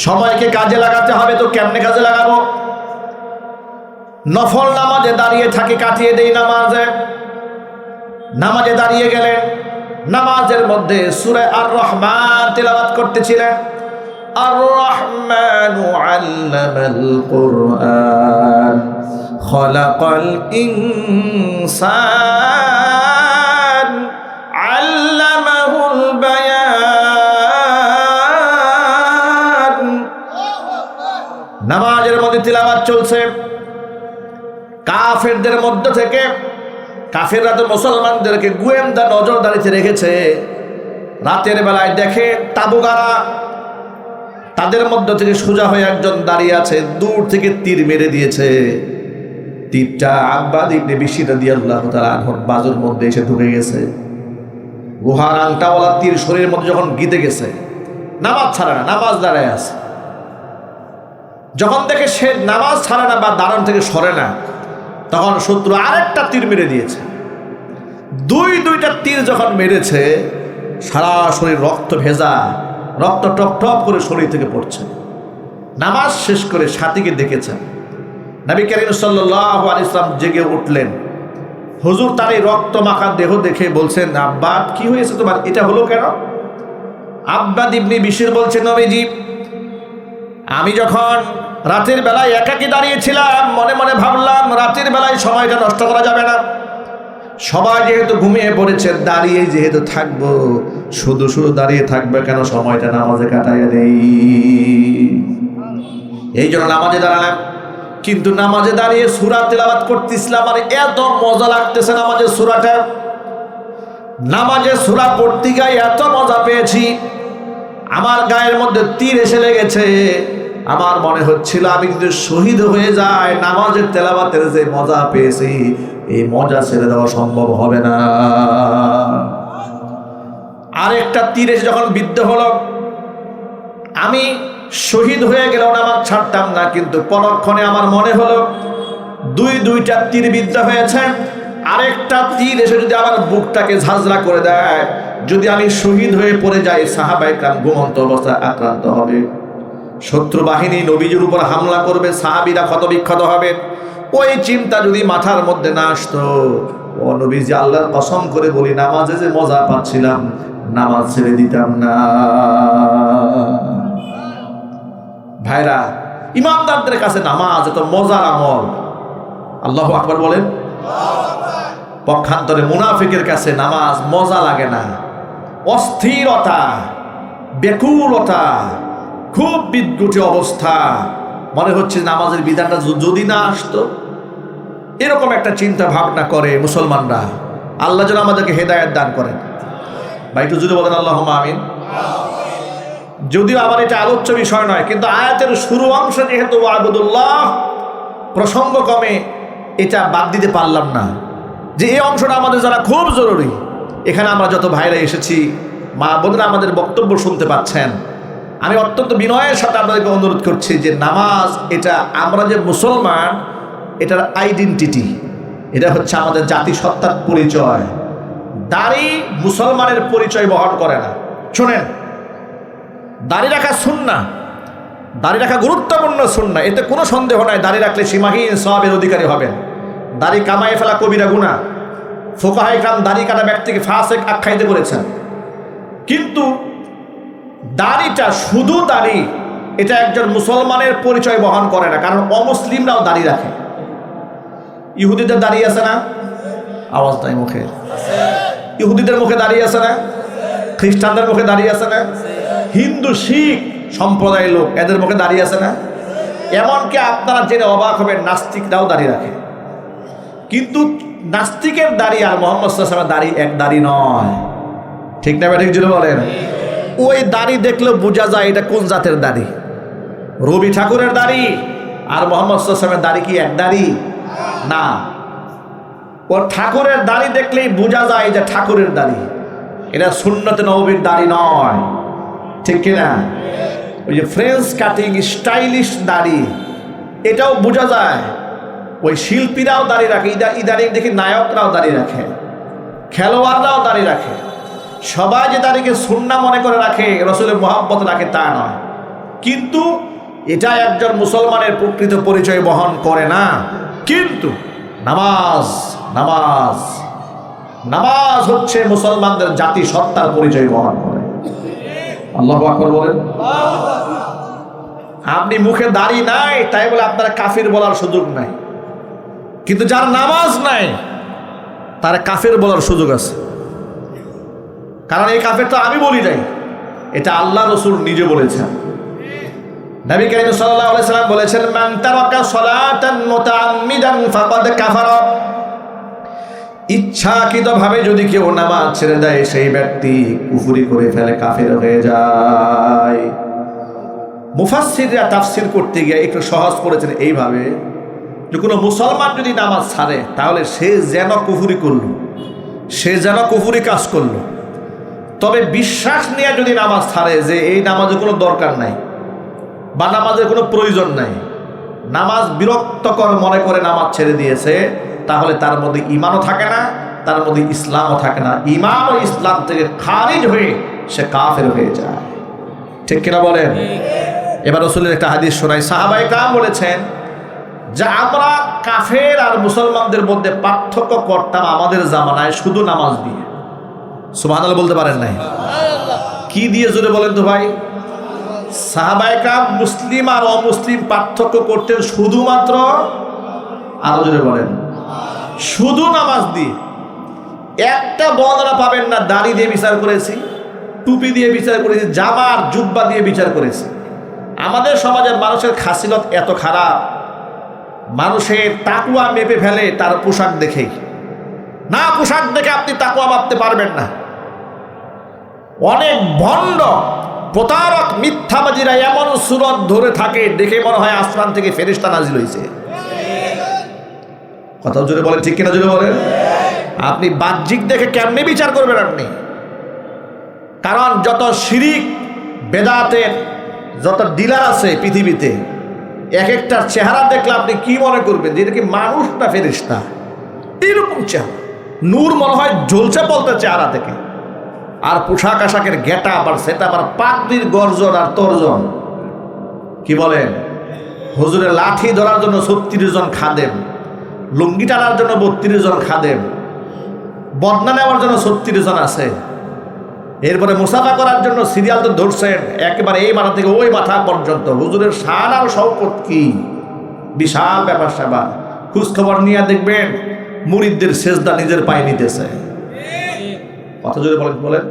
সময়কে কাজে লাগাতে হবে। তো কেমনে কাজে লাগাবো? নফল নামাজে দাঁড়িয়ে থাকি, কাটিয়ে দেই নামাজে দাঁড়িয়ে গেলেন। নামাজের মধ্যে সূরা আর রহমান তেলাওয়াত করতেছিলেন। আর রহমানু আল্লামাল কুরআন খলাকাল ইনসান আল্লামাহুল বায়ান। নামাজের মধ্যে তিলাওয়াত চলছে, কাফেরদের মধ্য থেকে, কাফেররা তো মুসলমানদেরকে গোয়েন্দা নজরদারিতে রেখেছে। রাতের বেলায় দেখে তাবুগারা, তাদের মধ্য থেকে সোজা হয়ে একজন দাঁড়িয়ে আছে, দূর থেকে তীর মেরে দিয়েছে। তীরটা আব্বাদ ইবনে বিশর রাদিয়াল্লাহু তাআলা আনহুর বাজুর মধ্যে এসে ঢুকে গেছে। লোহার আংটাওয়ালা তীর শরীরের মধ্যে যখন গিতে গেছে, নামাজ ছাড়ে না, নামাজ দাঁড়ায় আছে। যখন দেখে সে নামাজ ছাড়ে না বা দাঁড়ান থেকে সরে না, তখন শত্রু আরেকটা তীর মেরে দিয়েছে। দুইটা তীর যখন মেরেছে, সারা শরীর রক্ত ভেজা, রক্ত টপ টপ করে শরীর থেকে পড়ছে। নামাজ শেষ করে সাথীকে দেখেছেন। নবী করিম সাল্লাল্লাহু আলাইহি ওয়াসাল্লাম জেগে উঠলেন। হুজুর তার এই রক্ত মাখা দেহ দেখে বলছেন, আব্বাদ কি হয়েছে তোমার, এটা হলো কেন? আব্বাদ ইবনে বিশর বলছেন, নবীজি আমি যখন রাতের বেলায় একাকী দাঁড়িয়েছিলাম, মনে মনে ভাবলাম রাতের বেলায় সময়টা নষ্ট করা যাবে না। সবাই যেহেতু ঘুমিয়ে পড়েছে, দাঁড়িয়ে যেহেতু থাকবো, শুধু শুধু দাঁড়িয়ে থাকবে কেন, সময়টা নামাজে কাটাইয়া দেই। এই জন্য নামাজে দাঁড়ালাম। কিন্তু নামাজে দাঁড়িয়ে সূরা তেলাওয়াত করতেছিলাম, আর এত মজা লাগতেছে নামাজের সূরাটা। নামাজে সূরা পড়তে গিয়ে এত মজা পেয়েছি, আমার গায়ের মধ্যে তীর এসে লেগেছে। আমার মনে হচ্ছিল আমি যদি শহীদ হয়ে যাই, নামাজের তেলাওয়াতের যে মজা পেয়েছি, এই মজা ছেড়ে দেওয়া সম্ভব হবে না। আরেকটা তীর এসে যখন বিদ্ধ হলো, আমি শহীদ হয়ে গেলেও নামাজ ছাড়তাম না, কিন্তু পরক্ষণে আমার মনে হলো দুইটা তীর বিদ্ধ হয়েছে, আরেকটা তীর এসে যদি আমার বুকটাকে ঝাঁঝরা করে দেয়, যদি আমি শহীদ হয়ে পড়ে যাই, সাহাবায়ে কেরাম ঘুমন্ত অবস্থায় আক্রান্ত হবে, শত্রু বাহিনী নবীজির উপর হামলা করবে, সাহাবীরা ক্ষতবিক্ষত হবে। ওই চিন্তা যদি মাথার মধ্যে না আসতো, ও নবীজি আল্লাহর কসম করে বলি, নামাজে যে মজা পাচ্ছিলাম, নামাজ ছেড়ে দিতাম না। ভাইরা, ইমানদারদের কাছে নামাজ এত মজার আমল। আল্লাহু আকবার বলেন। পক্ষান্তরে মুনাফিকের কাছে নামাজ মজা লাগে না, অস্থিরতা, ব্যাকুলতা, খুব বিদ্যুৎ অবস্থা, মনে হচ্ছে নামাজের বিধানটা যদি না আসতো, এরকম একটা চিন্তা ভাবনা করে মুসলমানরা। আল্লাহ যেন আমাদেরকে হেদায়েত দান করেন। ভাই একটু জুড়ে বলেন আল্লাহুম্মা আমিন। যদিও আবার এটা আলোচ্য বিষয় নয়, কিন্তু আয়াতের শুরু অংশ যেহেতু ওয়াবুদুল্লাহ, প্রসঙ্গক্রমে এটা বাদ দিতে পারলাম না যে এই অংশটা আমাদের যারা খুব জরুরি। এখানে আমরা যত ভাইরা এসেছি, মা বোনেরা আমাদের বক্তব্য শুনতে পাচ্ছেন, আমি অত্যন্ত বিনয়ের সাথে আপনাদেরকে অনুরোধ করছি যে নামাজ এটা আমরা যে মুসলমান, এটার আইডেন্টিটি, এটা হচ্ছে আমাদের জাতিসত্তার পরিচয়। দাড়ি মুসলমানের পরিচয় বহন করে না। শোনেন, দাড়ি রাখা সুন্নাহ, দাড়ি রাখা গুরুত্বপূর্ণ সুন্নাহ, এতে কোনো সন্দেহ নাই। দাড়ি রাখলে সীমাহীন সওয়াবের অধিকারী হবেন। দাড়ি কামায়ে ফেলা কবিরা গুনাহ। ফুকাহায়ে কেরাম দাড়ি কাটা ব্যক্তিকে ফাসিক আখ্যায়িত করেছেন। কিন্তু দাড়িটা, শুধু দাড়ি, এটা একজন মুসলমানের পরিচয় বহন করে না, কারণ অমুসলিমরাও দাড়ি রাখে। ইহুদিদের দাড়ি আছে না? আওয়াজ নাই মুখে। ইহুদিদের মুখে দাড়ি আছে না? খ্রিস্টানদের মুখে দাড়ি আছে না? হিন্দু শিখ সম্প্রদায়ের লোক, এদের মুখে দাড়ি আছে না? এমনকি আপনারা জেনে অবাক হবেন, নাস্তিকরাও দাড়ি রাখে। কিন্তু নাস্তিকের দাড়ি আর মুহাম্মদ সাল্লাল্লাহু আলাইহি ওয়াসাল্লামের দাড়ি এক দাড়ি নয়। ঠিক না? ঠিক জুড়ে বলেন। ওই দাড়ি দেখলেও বোঝা যায় এটা কোন জাতের দাড়ি। রবি ঠাকুরের দাড়ি আর মুহাম্মদ সাল্লাল্লাহু আলাইহি ওয়াসাল্লামের দাড়ি কি এক দাড়ি? না। ও ঠাকুরের দাড়ি দেখলেই বোঝা যায় যে ঠাকুরের দাড়ি, এটা সুন্নতে নববীর দাড়ি নয়। ঠিক কিনা? ওই যে ফ্রেঞ্চ কাটিং, স্টাইলিশ দাড়ি, এটাও বোঝা যায়। ওই শিল্পীরাও দাড়ি রাখে, ইদানিং দেখি নায়করাও দাড়ি রাখে, খেলোয়াড়রাও দাড়ি রাখে। সবাই যে দাড়িকে সুন্নাহ মনে করে রাখে, রাসূলের মহব্বত রাখে, তা নয়। কিন্তু এটা একজন মুসলমানের প্রকৃত পরিচয় বহন করে না। কিন্তু নামাজ, নামাজ, নামাজ হচ্ছে মুসলমানদের জাতি সত্তার পরিচয় বহন করে। আল্লাহু আকবার বলেন। আপনি মুখে দাড়ি নাই তাই বলে আপনারা কাফির বলার সুযোগ নাই। কিন্তু যার নামাজ নাই তার কাফের বলার সুযোগ আছে। কারণ এই কাফের তো আমি বলি নাই, এটা আল্লাহ রাসূল নিজে বলেছেন। নবী করিম সাল্লাল্লাহু আলাইহি সাল্লাম বলেছেন, মান তারাকা সালাতান মুতাআম্মিদান ফাকাদ কাফারা। ইচ্ছাকৃতভাবে যদি কেউ নামাজ ছেড়ে দেয় সেই ব্যক্তি কুফরি করে ফেলে, কাফের হয়ে যায়। মুফাসসিররা তাফসীর করতে গিয়ে একটু সহজ করেছেন এইভাবে যে কোনো মুসলমান যদি নামাজ ছাড়ে তাহলে সে যেন কুফরি করলো, সে যেন কুফরি কাজ করলো। তবে বিশ্বাস নিয়ে যদি নামাজ ছাড়ে যে এই নামাজের কোনো দরকার নাই বা নামাজের কোনো প্রয়োজন নাই, নামাজ বিরক্তকর মনে করে নামাজ ছেড়ে দিয়েছে, তাহলে তার মধ্যে ঈমানও থাকে না, তার মধ্যে ইসলামও থাকে না। ঈমান ও ইসলাম থেকে খারিজ হয়ে সে কাফের হয়ে যায়। ঠিক কিনা বলেন? এবার রাসূলের একটা হাদিস শোনাই। সাহাবায়ে কেরাম বলেছেন যে আমরা কাফের আর মুসলমানদের মধ্যে পার্থক্য করতাম আমাদের জামানায় শুধু নামাজ দিয়ে। সুবহানাল্লাহ বলতে পারেন নাই? কি দিয়ে জোরে বলেন তো ভাই? সাহাবায়ে কেরাম মুসলিম আর অমুসলিম পার্থক্য করতেন শুধুমাত্র, আরো জোরে বলেন, শুধু নামাজ দিয়ে। একটা বর্ণনা পাবেন না দাড়ি দিয়ে বিচার করেছি, টুপি দিয়ে বিচার করেছি, জামার জুব্বা দিয়ে বিচার করেছি। আমাদের সমাজের মানুষের খাসিলত এত খারাপ, মানুষের তাকওয়া মেপে ফেলে তার পোশাক দেখেই। না, পোশাক দেখে আপনি তাকওয়া মাপতে পারবেন না। অনেক ভণ্ড প্রতারক মিথ্যাবাদীরা এমন সুরত ধরে থাকে দেখে মনে হয় আসমান থেকে ফেরেশতা নাজিল হয়েছে। কথা জোরে বলেন, ঠিক কিনা জোরে বলেন? আপনি বাহ্যিক দেখে কেমনে বিচার করবেন আপনি? কারণ যত শিরিক বেদাতের যত ডিলার আছে পৃথিবীতে, এক একটার চেহারা দেখলে আপনি কি মনে করবেন যে এটা কি মানুষ না ফেরেশতা? এইরকম চেহারা, নূর মনে হয় জ্বলছে বলতে চেহারা থেকে। আর পোশাক আশাকের গেটআপ আর সেটা আবার পাগড়ির গর্জন আর তর্জন। কি বলেন? হুজুরের লাঠি ধরার জন্য ৩৬ জন খাদেম, লুঙ্গি টানার জন্য ৩২ জন খাদেম, বদনা নেওয়ার জন্য ৩৬ জন আছে। এরপরে মুসাফা করার জন্য সিরিয়াল তো ধরছেন একেবারে এই মাথা থেকে ওই মাথা পর্যন্ত। হুজুরের শান আর শওকত কি বিশাল ব্যাপার স্যাপার। খোঁজ খবর নিয়ে দেখবেন মুরিদদের সেজদা নিজের পায়ে নিতেছে। কথা যদি বলেন,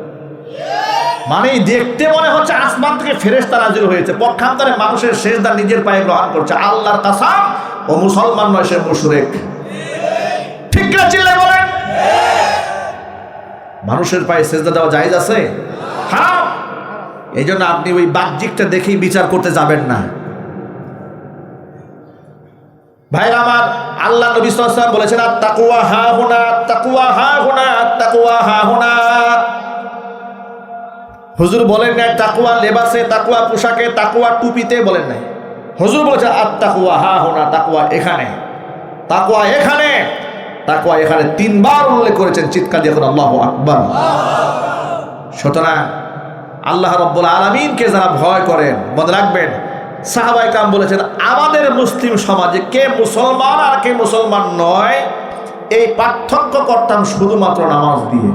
মানে দেখতে মনে হচ্ছে আসমান থেকে ফেরেশতা নাজিল হয়েছে, পক্ষান্তরে মানুষের সেজদা নিজের পায়ে গ্রহণ করছে। আল্লাহর কসম, ও মুসলমান নয়, সে মুশরিক। ঠিক না? চিল্লায় বলেন। মানুষের পায়ে সেজদা দেওয়া জায়েজ আছে? হ্যাঁ। এই জন্য আপনি ওই বাহ্যিকটা দেখেই বিচার করতে যাবেন না। ভাইরা আমার, আল্লাহ নবী সাল্লাল্লাহু আলাইহি ওয়াসাল্লাম বলেছেন, আত-তাকওয়া হাহুনা, আত-তাকওয়া হাহুনা, আত-তাকওয়া হাহুনা। হুজুর বলেন না তাকওয়া লেবাসে, তাকওয়া পোশাকে, তাকওয়া টুপিতে বলেন নাই। হুজুর বলেছেন আত-তাকওয়া হাহুনা, তাকওয়া এখানে, তাকওয়া এখানে, তাকওয়া এখানে। ৩ বার উল্লেখ করেছেন। চিৎকার দিয়ে এখন আল্লাহু আকবার। সুতরাং আল্লাহ রাব্বুল আলামিনকে যারা ভয় করেন, মনে রাখবেন সাহাবায়ে কেরাম বলেছেন আমাদের মুসলিম সমাজে কে মুসলমান আর কে মুসলমান নয় এই পার্থক্য করতাম শুধুমাত্র নামাজ দিয়ে।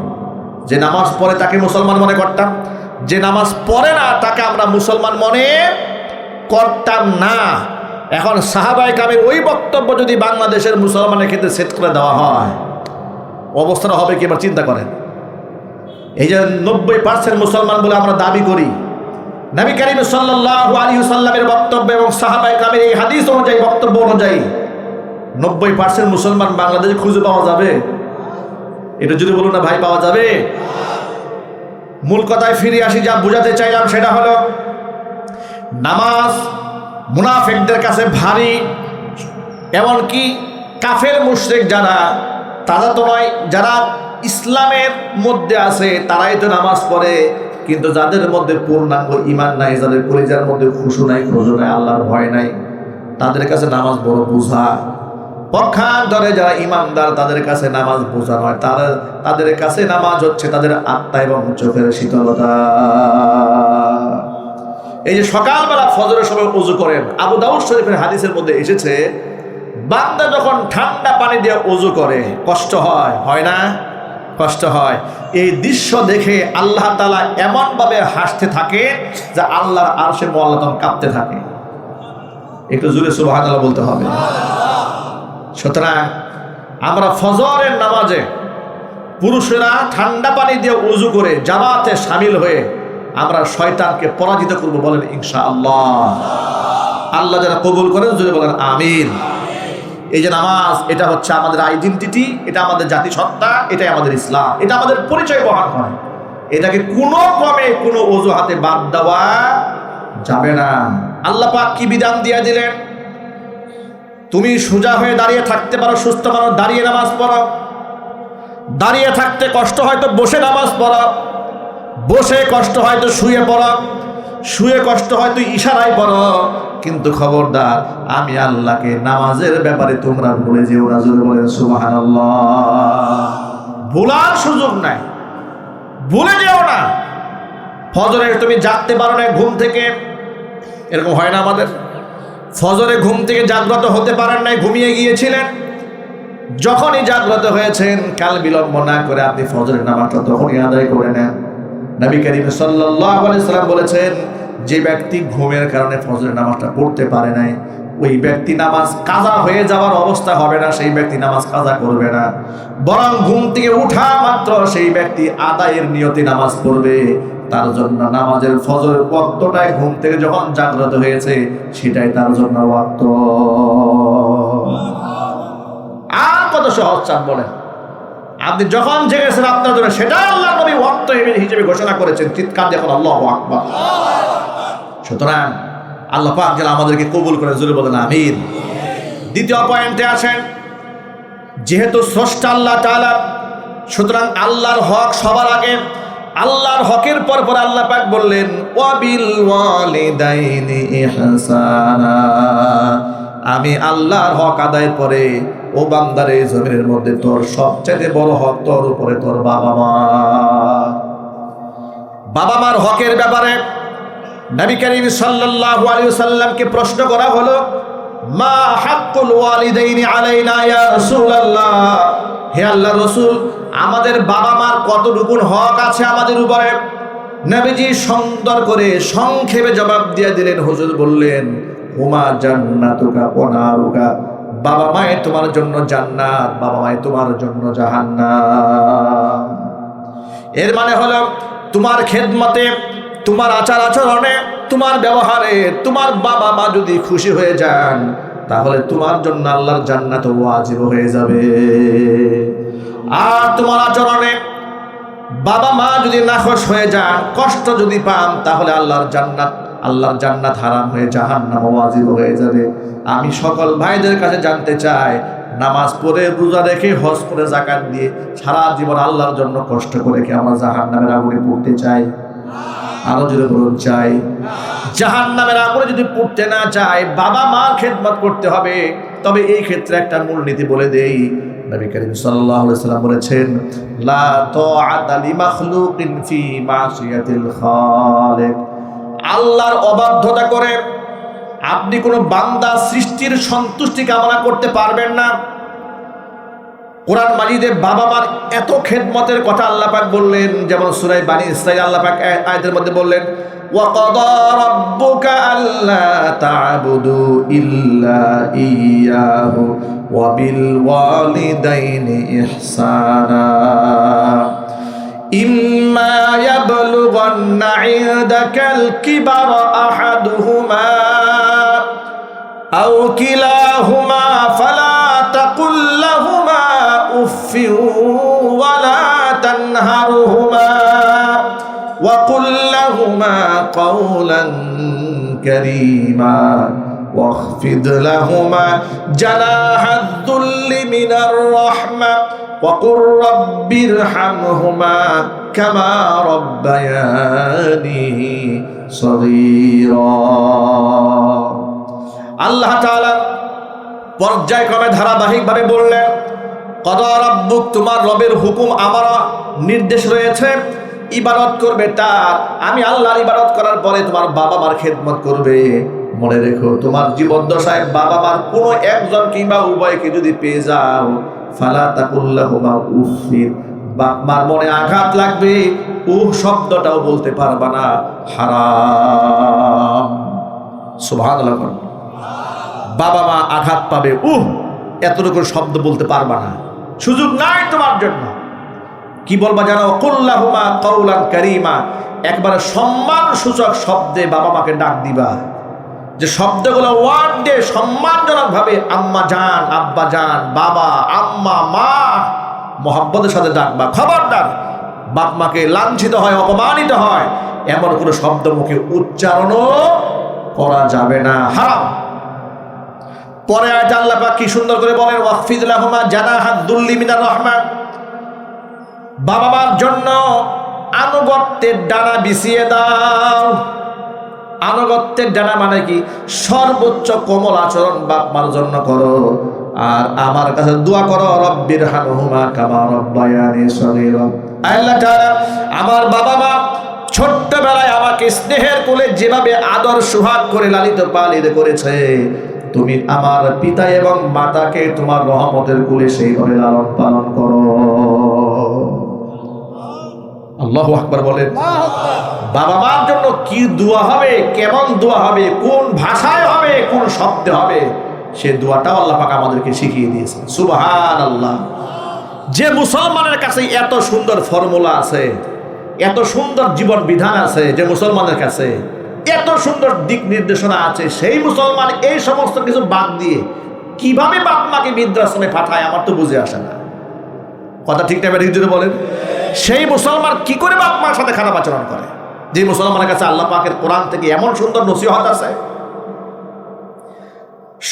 যে নামাজ পড়ে তাকে মুসলমান মনে করতাম, যে নামাজ পড়ে না তাকে আমরা মুসলমান মনে করতাম না। এখন সাহাবায়ে কেরামের ওই বক্তব্য যদি বাংলাদেশের মুসলমানের ক্ষেত্রে সেট করে দেওয়া হয়, অবস্থাটা হবে কি এবার চিন্তা করেন। এই যে 90% মুসলমান বলে আমরা দাবি করি, নবী করিম সাল্লাল্লাহু আলাইহি ওয়াসাল্লামের বক্তব্য এবং সাহাবায়ে কেরামের এই হাদিস অনুযায়ী, বক্তব্য অনুযায়ী 90% মুসলমান বাংলাদেশে খুঁজে পাওয়া যাবে? এটা যদি বলুন না ভাই, পাওয়া যাবে? মূল কথায় ফিরে আসি। যা বুঝাতে চাইলাম সেটা হলো নামাজ মুনাফিকদের কাছে ভারী, এমনকি কাফের মুশরিক যারা, তারা তো নয়, যারা ইসলামের মধ্যে আছে তারাই তো নামাজ পড়ে, কিন্তু যাদের মধ্যে পূর্ণাঙ্গ ঈমান নাই, যাদের কলিজার মধ্যে খুশু নাই, খুশু নাই, আল্লাহর ভয় নাই, তাদের কাছে নামাজ বড় বোঝা। পক্ষান্তরে যারা ঈমানদার তাদের কাছে নামাজ বোঝা নয়, তাদের কাছে নামাজ হচ্ছে তাদের আত্মা এবং চোখের শীতলতা। এই যে সকালবেলা ফজরের সময় ওযু করেন, আবু দাউদ শরীফের হাদিসের মধ্যে এসেছে বান্দা যখন ঠান্ডা পানি দিয়ে ওযু করে কষ্ট হয়, হয় না? কষ্ট হয়। এই দৃশ্য দেখে আল্লাহ তাআলা এমনভাবে হাসতে থাকে যে আল্লাহর আরশে মুআল্লাতুন কাঁপতে থাকে। একটু জোরে সুবহানাল্লাহ বলতে হবে। সুতরাং আমরা ফজরের নামাজে পুরুষেরা ঠান্ডা পানি দিয়ে উযু করে জামাতে শামিল হয়ে আমরা শয়তানকে পরাজিত করব, বলেন ইনশাআল্লাহ। আল্লাহ যারা কবুল করেন জোরে বলেন আমিন। এই যে নামাজ, এটা হচ্ছে আমাদের আইডেন্টিটি, এটা আমাদের জাতিসত্তা, এটাই আমাদের ইসলাম, এটা আমাদের পরিচয় বহন করে। এটাকে কোনো ক্রমে কোনো অজুহাতে বাদ দেওয়া যাবে না। আল্লাহ পাক কি বিধান দিয়ে দিলেন? তুমি সোজা হয়ে দাঁড়িয়ে থাকতে পারো, সুস্থ পারো, দাঁড়িয়ে নামাজ পড়ো। দাঁড়িয়ে থাকতে কষ্ট হয় তো বসে নামাজ পড়ো, বসে কষ্ট হয় তো শুয়ে পড়ো, শুয়ে কষ্ট হয় তো ইশারায় পড়ো। কিন্তু খবরদার, আমি আল্লাহকে নামাজের ব্যাপারে তোমরা ভুলে যেও না। জোরে বলেন সুবহানাল্লাহ। ভুলার সুযোগ নাই, ভুলে যেও না। ফজরে তুমি জাগতে পারো না ঘুম থেকে, এরকম হয় না আমাদের? ফজরে ঘুম থেকে জাগ্রত হতে পারেন নাই, ঘুমিয়ে গিয়েছিলেন। যখনই জাগ্রত হয়েছেন, কাল বিলম্ব না করে আপনি ফজরের নামাজটা তখনই আদায় করে নেন। নবী করিম সাল্লাল্লাহু আলাইহি সাল্লাম বলেছেন, যে ব্যক্তি ঘুমের কারণে ফজরের নামাজটা পড়তে পারে নাই, ওই ব্যক্তি নামাজ কাজা হয়ে যাওয়ার অবস্থা হবে না, সেই ব্যক্তি নামাজ কাজা করবে না, বরং ঘুম থেকে উঠা মাত্র সেই ব্যক্তি আদায়ের নিয়তে নামাজ পড়বে। তার জন্য নামাজের ফজরের ওয়াক্তটাই ঘুম থেকে যখন জাগ্রত হয়েছে সেটাই তার জন্য ওয়াক্ত। আর কত সহজ চান বলেন? আপনি যখন জেগেছেন আপনার জন্য সেটা আল্লাহ নবী ওয়াক্ত হিসেবে ঘোষণা করেছেন। চিৎকার দেখুন আল্লাহু আকবার। সুতরাং আল্লাহ পাক যেন আমাদেরকে কবুল করে, জোরে বলেন আমিন। দ্বিতীয় পয়েন্টে আসেন, যেহেতু স্রষ্টা আল্লাহ তাআলা, সুতরাং আল্লাহর হক সবার আগে। আল্লাহর হকের পর পর আল্লাহ পাক বললেন ওয়াবিল ওয়ালিদাইনি ইহসানা। আমি আল্লাহর হক আদায় করে, ও বান্দারে, জমিনের মধ্যে তোর সবচেয়ে বড় হক তোর উপরে তোর বাবা মা। বাবা মার হকের ব্যাপারে নবী করিম সাল্লাল্লাহু আলাইহি ওয়াসাল্লামকে প্রশ্ন করা হলো, মা হাক্কুল ওয়ালিদাইনি আলাইনা ইয়া রাসূলুল্লাহ। হে আল্লাহর রাসূল, আমাদের বাবা মার কতটুকু হক আছে আমাদের উপরে? নবীজি সুন্দর করে সংক্ষেপে জবাব দিয়ে দিলেন। হুজুর বললেন, হুমা জান্নাতুকা ওয়া নারুকা। বাবা মায়ে তোমার জন্য জান্নাত, বাবা মায়ে তোমার জন্য জাহান্নাম। এর মানে হলো, তোমার খেদমতে, তোমার আচার আচরণে, তোমার ব্যবহারে তোমার বাবা মা যদি খুশি হয়ে যান, তাহলে তোমার জন্য আল্লাহর জান্নাত ওয়াজিব হয়ে যাবে। আর তোমার আচরণে বাবা মা যদি নাখোশ হয়ে যান, কষ্ট যদি পান, তাহলে আল্লাহর জান্নাত হারাম হয়ে জাহান্নাম ওয়াজিব হয়ে যাবে। আমি সকল ভাইদের কাছে জানতে চাই, নামাজ পড়ে, রোজা রেখে, হজ করে, যাকাত দিয়ে সারা জীবন আল্লাহর জন্য কষ্ট করে কি আমরা জাহান্নামের আগুনে পড়তে চাই? আরো জোরে বলুন চাই। জাহান্নামের আগুনে যদি পড়তে না চাই, বাবা মার খেদমত করতে হবে। তবে এই ক্ষেত্রে একটা মূলনীতি বলে দেই। নবী করিম সাল্লাল্লাহু আলাইহি ওয়াসাল্লাম বলেছেন, লা তাআতা লিমাখলুকিন ফি মাসিয়াতিল খালিক। আল্লাহর অবাধ্যতা করে আপনি কোনো বান্দা সৃষ্টির সন্তুষ্টি কামনা করতে পারবেন না। কোরআন মাজিদে বাবা মার এত খেদমতের কথা আল্লাহ পাক বললেন, যেমন সূরা বানী ইসরাঈল আল্লাহ পাক আয়াতের মধ্যে বললেন, ওয়া ক্বাদা রাব্বুকা আল্লা তা'বুদু ইল্লা ইয়্যাহু ওয়া বিল ওয়ালিদাইনি ইহসানা। ইম্মা ইয়াবলুগান্না ইনদাকাল কিবারা আহাদুহুমা আও কিলাহুমা ফালা তাকুল লাহুমা উফফিন ওয়ালা তানহারহুমা ওয়া কুল লাহুমা কাওলান কারীমা واخفض لهما جناح الذل من الرحمة وقل رب ارحمهما كما ربياني صغيرا। আল্লাহ তাআলা পর্যায়ক্রমে ধারাবাহিকভাবে বললেন, কদা রাব্বুক, তোমার রবের হুকুম, আমার নির্দেশ রয়েছে, ইবাদত করবে তার। আমি আল্লাহর ইবাদত করার পরে তোমার বাবা মার খেদমত করবে। মনে রেখো, তোমার জীবদ্দশায় বাবা মার কোনো একজন কিংবা উভয়কে যদি পেয়ে যাও, ফালা তাকুল লাহুমা উফফিন, বাপ মার মনে আঘাত লাগবে, উফ শব্দটাও বলতে পারবা না, হারাম। সুবহানাল্লাহ। বাবা মা আঘাত পাবে, এতটুকু শব্দ বলতে পারবা না। সুযোগ নাই তোমার জন্য। কি বলবা জানো? কুল্লাহুমা কাউলান কারীমা, একবারে সম্মান সূচক শব্দে বাবা মাকে ডাক দিবা, যে শব্দগুলো ওয়ার্ড দিয়ে সম্মানজনক ভাবে আম্মা জান, আব্বা জান, বাবা, আম্মা, মা মোহাব্বতের সাথে ডাকবা। খবরদার বাপ মাকে লাঞ্ছিত হয়, অপমানিত হয় এমন কোনো শব্দ মুখে উচ্চারণও করা যাবে না, হারাম। পরে আয়াতে আল্লাহ পাক কি সুন্দর করে বলেন, ওয়াকফিদ লাহুমা জানাহাদ দুল্লি মিনার রাহমাহ, বাবা মার জন্য আনুগত্যের ডানা বিছিয়ে দাও। আনুগত্যের ডানা মানে কি? সর্বোচ্চ কোমল আচরণ বাপ মার জন্য করো, আর আমার কাছে দোয়া করো, রব্বির হামহুমা কামা রব্বায়ানি সগীরা। আল্লাহ তাআলা আমার বাবা মা ছোট্টবেলায় আমাকে স্নেহের কোলে যেভাবে আদর সোহাগ করে লালিত পালিত করেছে, তুমি আমার পিতা এবং মাতাকে তোমার রহমতের কোলে সেইভাবে লালন পালন করো। আল্লাহু আকবার বলেন। বাবা মার জন্য কি দোয়া হবে, কেমন দোয়া হবে, কোন ভাষায় হবে, কোন শব্দে হবে, সে দোয়াটাও আল্লাহ পাক আমাদেরকে শিখিয়ে দিয়েছে। সুবহানাল্লাহ। যে মুসলমানের কাছে এত সুন্দর ফর্মুলা আছে, এত সুন্দর জীবন বিধান আছে, যে মুসলমানের কাছে এত সুন্দর দিক নির্দেশনা আছে, সেই মুসলমান এই সমস্ত কিছু বাদ দিয়ে কিভাবে বাপ মাকে বৃদ্ধাশ্রমে পাঠায় আমার তো বুঝে আসে না। কথা ঠিক টাইমে ঠিক জোরে বলেন। সেই মুসলমান কি করে বাপ মার সাথে খারাপ আচরণ করে, যে মুসলমানের কাছে আল্লাহ পাকের কোরআন থেকে এমন সুন্দর নসিহত আছে।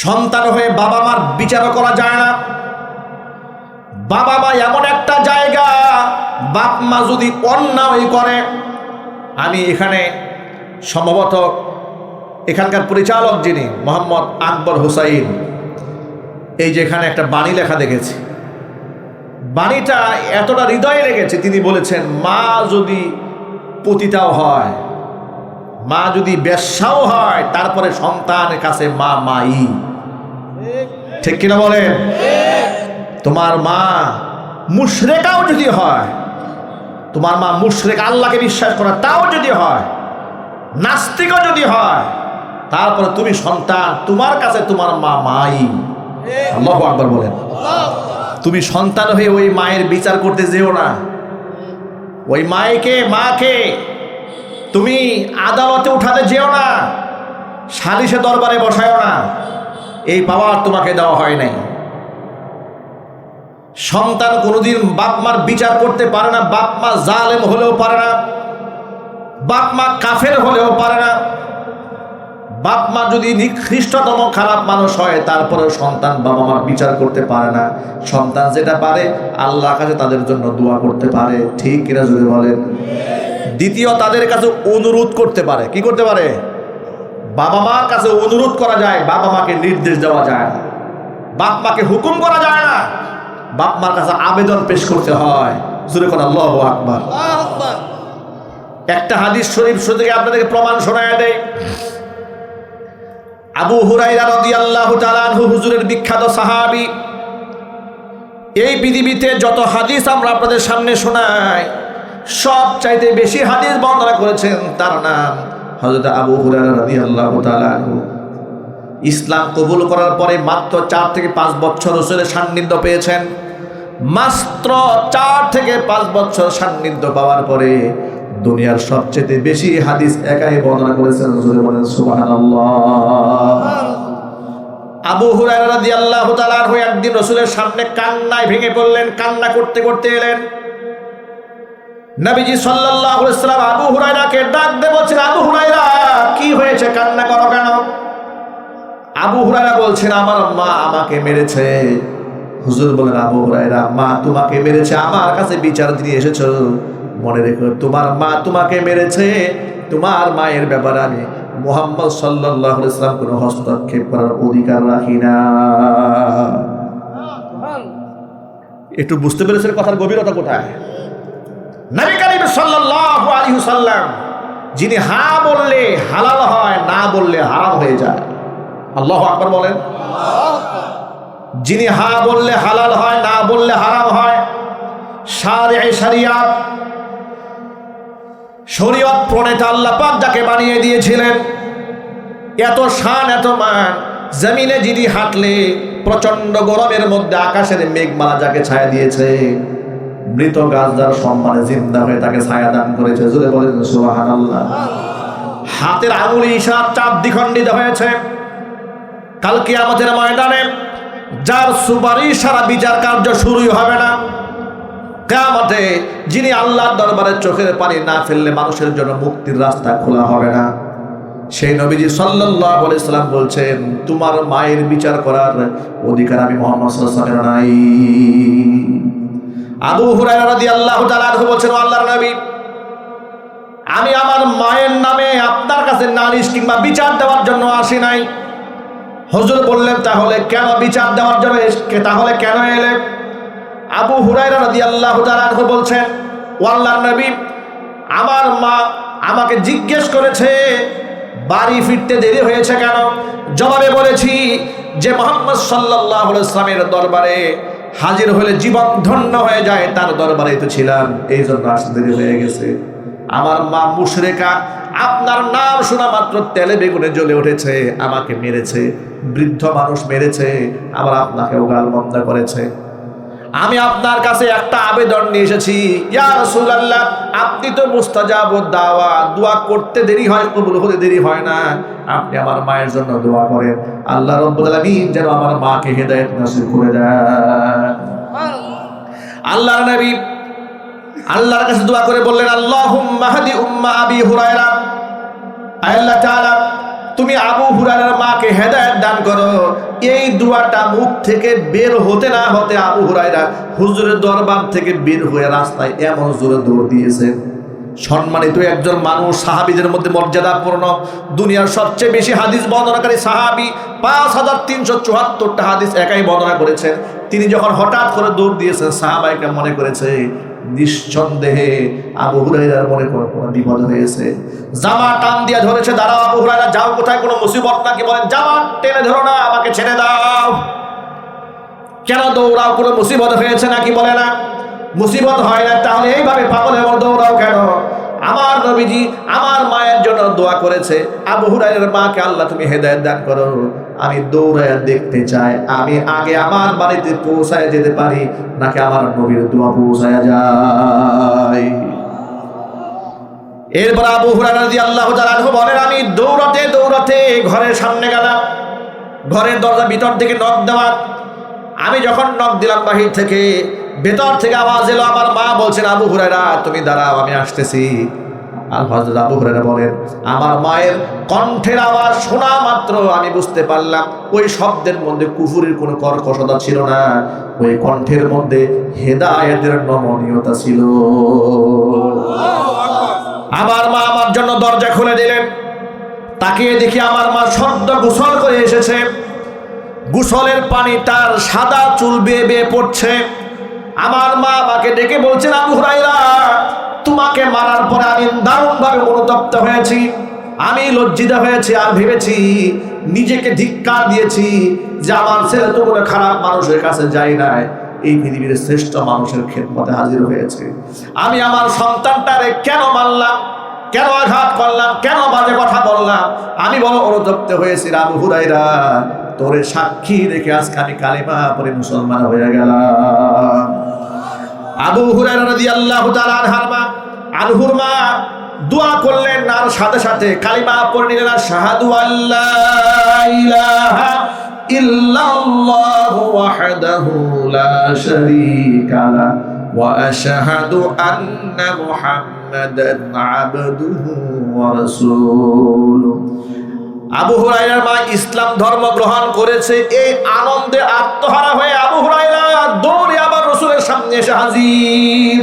সন্তান হয়ে বাবা মার বিচারও করা যায় না। বাবা মা এমন একটা জায়গা, বাপ মা যদি অন্যায় করে, আমি এখানে সম্ভবত এখানকার পরিচালক যিনি মোহাম্মদ আকবর হুসাইন, এই যে এখানে একটা বাণী লেখা দেখেছি, বাণীটা এতটা হৃদয়ে লেগেছে। তিনি বলেছেন, মা যদি পতিতাও হয়, মা যদি বেশ্যাও হয়, তারপরে সন্তানের কাছে মা মাই। ঠিক কিনা বলেন? তোমার মা মুশরিকাও যদি হয়, তোমার মা মুশরিক, আল্লাহকে বিশ্বাস করা তাও যদি হয়, নাস্তিকও যদি হয়, তারপরে তুমি সন্তান, তোমার কাছে তোমার মা মাই। আল্লাহু আকবার বলেন। তুমি সন্তান হয়ে ওই মায়ের বিচার করতে যেও না। ওই মাকে তুমি আদালতে উঠাতে যেও না, সালিশে দরবারে বসায়ও না। এই পাওয়ার তোমাকে দেওয়া হয় নাই। সন্তান কোনোদিন বাপ মার বিচার করতে পারে না। বাপ মা জালেম হলেও পারে না, বাপ মা কাফের হলেও পারে না। বাপ মা যদি নিকৃষ্টতম খারাপ মানুষ হয়, তারপরেও সন্তান বাবা মার বিচার করতে পারে না। সন্তান যেটা পারে, আল্লাহর কাছে তাদের জন্য দোয়া করতে পারে। ঠিক কিনা যদি বলেন। দ্বিতীয়, তাদের কাছে অনুরোধ করতে পারে। কি করতে পারে? বাবা মার কাছে অনুরোধ করা যায়, বাবা মাকে নির্দেশ দেওয়া যায় না, বাপ মাকে হুকুম করা যায় না, বাপ মার কাছে আবেদন পেশ করতে হয়। জোরে করে আল্লাহু আকবার। একটা হাদিস শরীফ থেকে আপনাদেরকে প্রমাণ শোনায় দেয়। আবু হুরায়রা রাদিয়াল্লাহু তাআলা আনহু, হুজুরের বিখ্যাত সাহাবী। এই পৃথিবীতে যত হাদিস আমরা আপনাদের সামনে শোনাই, সব চাইতে বেশি হাদিস বর্ণনা করেছেন, তার নাম হযরত আবু হুরায়রা রাদিয়াল্লাহু তাআলা আনহু। ইসলাম কবুল করার পরে মাত্র 4 থেকে 5 বছর রাসূলের সান্নিধ্য পেয়েছেন। মাত্র 4 থেকে 5 বছর সান্নিধ্য পাওয়ার পরে দুনিয়ার সবচেয়ে বেশি হাদিস একাই বর্ণনা করেছেন। রাসূল বলেন সুবহানাল্লাহ। আবু হুরায়রা রাদিয়াল্লাহু তাআলা আনহু একদিন রাসূলের সামনে কান্নায় ভেঙে পড়লেন। কান্না করতে করতে এলেন। নবীজি সাল্লাল্লাহু আলাইহি ওয়াসাল্লাম আবু হুরায়রাকে ডাক দিয়ে বলছেন, আবু হুরায়রা কি হয়েছে, কান্না করো কেন? আবু হুরায়রা বলছেন, আমার মা আমাকে মেরেছে। হুজুর বলেন, আবু হুরায়রা, মা তোমাকে মেরেছে, আমার কাছে বিচার দিয়ে এসেছো। মনে রেখো, তোমার মা তোমাকে মেরেছে, তোমার মায়ের ব্যাপারে আমি মুহাম্মদ সাল্লাল্লাহু আলাইহি ওয়াসাল্লাম কোনো হস্তক্ষেপ করার অধিকার রাখি না। একটু বুঝতে পেরেছেন কথার গভীরতা কোথায়? নবী করিম সাল্লাল্লাহু আলাইহি ওয়াসাল্লাম, যিনি হা বললে হালাল হয়, না বললে হারাম হয়ে যায়। আল্লাহু আকবার বলেন। যিনি হা বললে হালাল হয়, না বললে হারাম হয়। শারিয়ে শরিয়াত, শরীয়ত প্রণেতা আল্লাহ পাক যাকে বানিয়ে দিয়েছিলেন, এত শান এত মান, জমিনে যিনি হাঁটলে প্রচন্ড গরমের মধ্যে আকাশের মেঘমালা যাকে ছায়া দিয়েছে, মৃত গাছ যার সম্মানে জিন্দা হয়ে তাকে ছায়া দান করেছে। জোরে বলেন সুবহানাল্লাহ। হাতের আঙুলে ইশারা চাপ দ্বিখণ্ডিত হয়েছে। কাল কিয়ামতের ময়দানে যার সুপারিশ সারা বিচার কার্য শুরুই হবে না। কিয়ামতে যিনি আল্লাহর দরবারে চোখের পানি না ফেললে মানুষের জন্য মুক্তির রাস্তা খোলা হবে না, সেই নবীজি সাল্লাল্লাহু আলাইহি সাল্লাম বলছেন, তোমার মায়ের বিচার করার অধিকার আমি মুহাম্মদ সাল্লাল্লাহু আলাইহি ওয়াসাল্লাম নাই। আবু হুরায়রা রাদিয়াল্লাহু তাআলা আনহু বলছেন, আল্লাহর নবী, আমি আমার মায়ের নামে আপনার কাছে নালিশ কিংবা বিচার দেওয়ার জন্য আসি নাই। হুজুর বললেন, তাহলে কেন বিচার দেওয়ার জন্য, তাহলে কেন এলে? আবু হুরায়রা রাদিয়াল্লাহু তাআলা আনহু বলছেন, ও আল্লাহর নবী, আমার মা আমাকে জিজ্ঞেস করেছে বাড়ি ফিরতে দেরি হয়েছে কেন। জবাবে বলেছি যে মুহাম্মদ সাল্লাল্লাহু আলাইহি ওয়াসাল্লামের দরবারে হাজির হলে জীবন ধন্য হয়ে যায়, তার দরবারে তো ছিলাম, এই জন্য আসতে দেরি হয়ে গেছে। আমার মা মুশরিকা, আপনার নাম শোনা মাত্র তেলে বেগুনে জ্বলে উঠেছে, আমাকে মেরেছে, বৃদ্ধ মানুষ মেরেছে, আবার আপনাকেও গালমন্দ করেছে। আমি আপনার কাছে একটা আবেদন নিয়ে এসেছি, ইয়া রাসূলুল্লাহ, আপনি তো মুস্তাজাবুদ দাওয়া, দোয়া করতে দেরি হয়, কবুল হতে দেরি হয় না, আপনি আমার মায়ের জন্য দোয়া করেন, আল্লাহ রাব্বুল আলামিন যেন আমার মাকে হেদায়েত নসিব করে দেন। আল্লাহর নবী আল্লাহর কাছে দোয়া করে বললেন, আল্লাহুম্মা হাদি উম্মা আবি হুরায়রা, আল্লাহ তাআলা তুমি আবু হুরায়রার মাকে হেদায়েত দান করো। এই দোয়াটা মুখ থেকে বের হতে না হতে আবু হুরায়রা হুজুরের দরবার থেকে বের হয়ে রাস্তায় এমন জোরে দৌড় দিয়েছেন। সম্মানিত একজন মানুষ, সাহাবীদের মধ্যে মর্যাদাপূর্ণ, দুনিয়ার সবচেয়ে বেশি হাদিস বর্ণনাকারী সাহাবী, 5374টা হাদিস একাই বর্ণনা করেছেন। তিনি যখন হঠাৎ করে দৌড় দিয়েছেন, সাহাবাইকে মনে করেছে নিঃসন্দেহে আবু হুরায়রার মনে কোনো বিপদ হয়েছে। জামা টান দিয়ে ধরেছে, দাঁড়াও আবু হুরায়রা, যাও কোথায়, কোনো মুসিবত নাকি? বলেন, জামা টেনে ধরো না, আমাকে ছেড়ে দাও। কেন দৌড়াও, কোনো মুসিবত হয়েছে নাকি? বলে না, মুসিবত হয় না, তাহলে এইভাবে পাগলের মতো দৌড়াও কেন? আমার নবীজি আমার মায়ের জন্য দোয়া করেছে, আবু হুরায়রার মাকে আল্লাহ তুমি হেদায়েত দান করো। আমি দৌড়ায় দেখতে চাই আমি আগে আমার বাড়িতে পৌঁছায় যেতে পারি নাকি আমার নবীর দোয়া পৌঁছায় যায়। এরপর আবু হুরায়রা রাদিয়াল্লাহু তাআলা আনহু বলেন, আমি দৌড়াতে দৌড়াতে ঘরের সামনে গেলাম, ঘরের দরজা ভিতর থেকে নক দেওয়া। আমি যখন নক দিলাম বাহির থেকে, ভেতর থেকে আওয়াজ এলো, আমার মা বলছেন, আবু হুরায়রা তুমি দাঁড়াও, আমি আসতেছি। আর হযরত আবু হুরায়রা বলেন, আমার মায়ের কণ্ঠের আওয়াজ শোনা মাত্র আমি বুঝতে পারলাম ওই শব্দের মধ্যে কুফুরির কোনো কর্কশতা ছিল না, ওই কণ্ঠের মধ্যে হেদায়েতের নমনীয়তা ছিল। আমার মা আমার জন্য দরজা খুলে দিলেন। তাকিয়ে দেখি আমার মা সদ্য গোসল করে এসেছে, গোসলের পানি তার সাদা চুল বেয়ে বেয়ে পড়ছে। আমার মা আমাকে ডেকে বলছেন, আবু হুরায়রা তোমাকে মারার পরে আমি দারুণভাবে অনুতপ্ত হয়েছি, আমি লজ্জিত হয়েছি, আর ভেবেছি নিজেকে ধিক্কার দিয়েছি যে আমার ছেলে তো কোনো খারাপ মানুষের কাছে যায় নাই, এই পৃথিবীর শ্রেষ্ঠ মানুষের খেদমতে হাজির হয়েছে। আমি আমার সন্তানটারে কেন মারলাম, কেন আঘাত করলাম, কেন বাজে কথা বললাম, আমি বড় অনুতপ্ত হয়েছি। আবু হুরায়রা তোরে সাক্ষী রেখে আজকে আমি কালিমা পড়ে মুসলমান হয়ে গেলাম। আবু হুরায়রা রাদিয়াল্লাহু তাআলা আনহুর মা দোয়া করলেন, আর সাথে সাথে কালিমা পড়ে নিলেন, আশহাদু আল্লা ইলাহা ইল্লাল্লাহু ওয়াহদাহু লা শারীকা লাহু ওয়া আশহাদু আন্না মুহাম্মাদান আবদুহু ওয়া রাসূলুহু। আবু হুরায়রার মা ইসলাম ধর্ম গ্রহণ করেছে। এই আনন্দে আত্মহারা হয়ে আবু হুরায়রা দৌড়ে আবার রাসূলের সামনে এসে হাজির,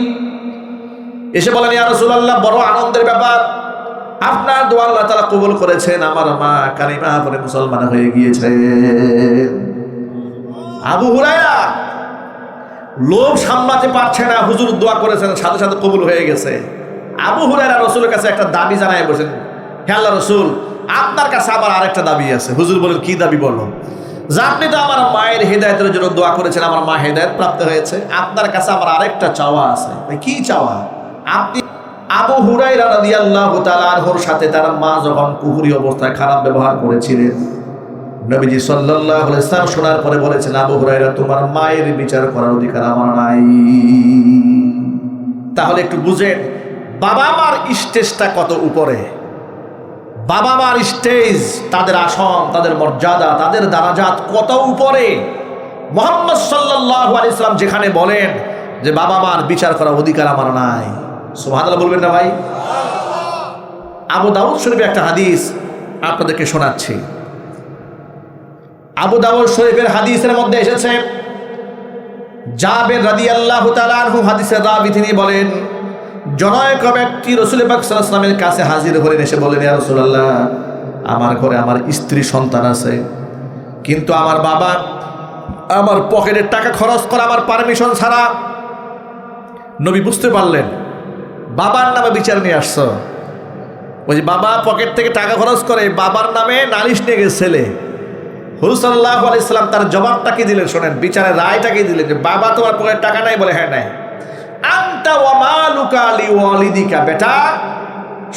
এসে বলেন, ইয়া রাসূলুল্লাহ, বড় আনন্দের ব্যাপার, আপনার দোয়া আল্লাহ তাআলা কবুল করেছেন, আমার মা কালিমা পড়ে মুসলমান হয়ে গিয়েছে। আবু হুরায়রা লোভ সামলাতে পারছে না, হুজুর দোয়া করেছেন, সাথে সাথে কবুল হয়ে গেছে। আবু হুরায়রা রাসূলের কাছে একটা দাবি জানায় বসেন, হে আল্লাহ রাসূল, আপনার কাছে আবার আরেকটা দাবি আছে। হুজুর বলেন, কি দাবি বলো? যে আপনি তো আমার মায়ের হেদায়েতের জন্য দোয়া করেছেন, আমার মা হেদায়েত প্রাপ্ত হয়েছে, আপনার কাছে আমার আরেকটা চাওয়া আছে। কি চাওয়া? আপনি আবু হুরায়রা রাদিয়াল্লাহু তাআলা আনহুর সাথে তার মা যখন কুফরি অবস্থায় খারাপ ব্যবহার করেছিলেন, নবীজি সাল্লাল্লাহু আলাইহি ওয়াসাল্লাম শোনার পরে বলেছেন, আবু হুরায়রা, তোমার মায়ের বিচার করার অধিকার আমার নাই। তাহলে একটু বুঝেন বাবা মার স্টেজটা কত উপরে। বাবা মার স্টেজ, তাদের আসন, তাদের মর্যাদা, তাদের দারাজাত কত উপরে। মুহাম্মদ সাল্লাল্লাহু আলাইহি ওয়াসাল্লাম যেখানে বলেন যে বাবা মার বিচার করার অধিকার আমার নাই, সুবহানাল্লাহ বলবেন না ভাই? আবু দাউদ শরীফে একটা হাদিস আপনাদেরকে শোনাচ্ছি। আবু দাউদ শরীফের হাদিসের মধ্যে এসেছে, জাবের রাদিয়াল্লাহু তাআলা আনহু হাদিসের রাবী, তিনি বলেন, জনৈক ব্যক্তি রাসূল পাক সাল্লাল্লাহু আলাইহি ওয়াসাল্লামের কাছে হাজির হলেন, এসে বলেন, ইয়া রাসূলুল্লাহ, আমার ঘরে আমার স্ত্রী সন্তান আছে, কিন্তু আমার বাবা আমার পকেটের টাকা খরচ করে আমার পারমিশন ছাড়া। নবী বুঝতে পারলেন বাবার নামে বিচার নিয়ে আসছো। ওই যে বাবা পকেট থেকে টাকা খরচ করে, বাবার নামে নালিশ নিয়ে গেছে ছেলে। হুজুর সাল্লাল্লাহু আলাইহি সাল্লাম তার জবাবটা কি দিলেন শোনেন, বিচারের রায়টা কি দিলেন, যে বাবা তোমার পকেটে টাকা নাই? বলে হ্যাঁ নাই। আনতা ওয়া মালুকা লিওয়ালিদিকা, বেটা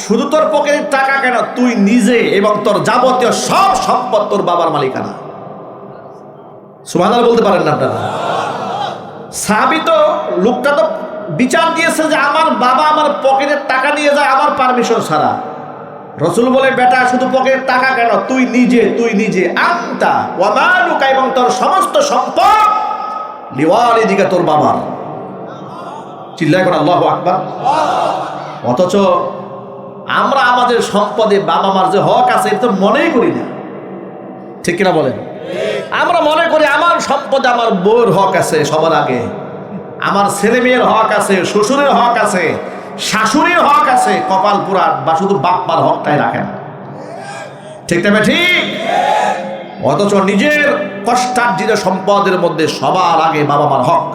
শুধু তোর পকেটে টাকা কেন, তুই নিজে এবং তোর যাবতীয় সব সম্পদ তোর বাবার মালিকানা। সুবহানাল্লাহ বলতে পারেন না আপনারা? সাহাবী তো, লোকটা তো বিচার দিয়েছে যে আমার বাবা আমার পকেটের টাকা নিয়ে যায় আমার পারমিশন ছাড়া। রাসূল বলে, বেটা শুধু পকেটের টাকা কেন, তুই নিজে আনতা ওয়া মালুকা, এবং তোর সমস্ত সম্পদ লিওয়ালিদিকা, তোর বাবার। চিল্লায় কোন আল্লাহু আকবার। অথচ আমরা আমাদের সম্পদে বাবা মার যে হক আছে এটা তো মনেই করি না, ঠিক কিনা বলেন? আমরা মনে করি আমার সম্পদে আমার বউর হক আছে সবার আগে, আমার ছেলে মেয়ের হক আছে, শ্বশুরের হক আছে, শাশুড়ির হক আছে, কপাল পুরান, বা শুধু বাপ্পার হকটাই রাখেন, ঠিক না ঠিক? অথচ নিজের কষ্টার্জিত সম্পদের মধ্যে সবার আগে বাবা মার হক।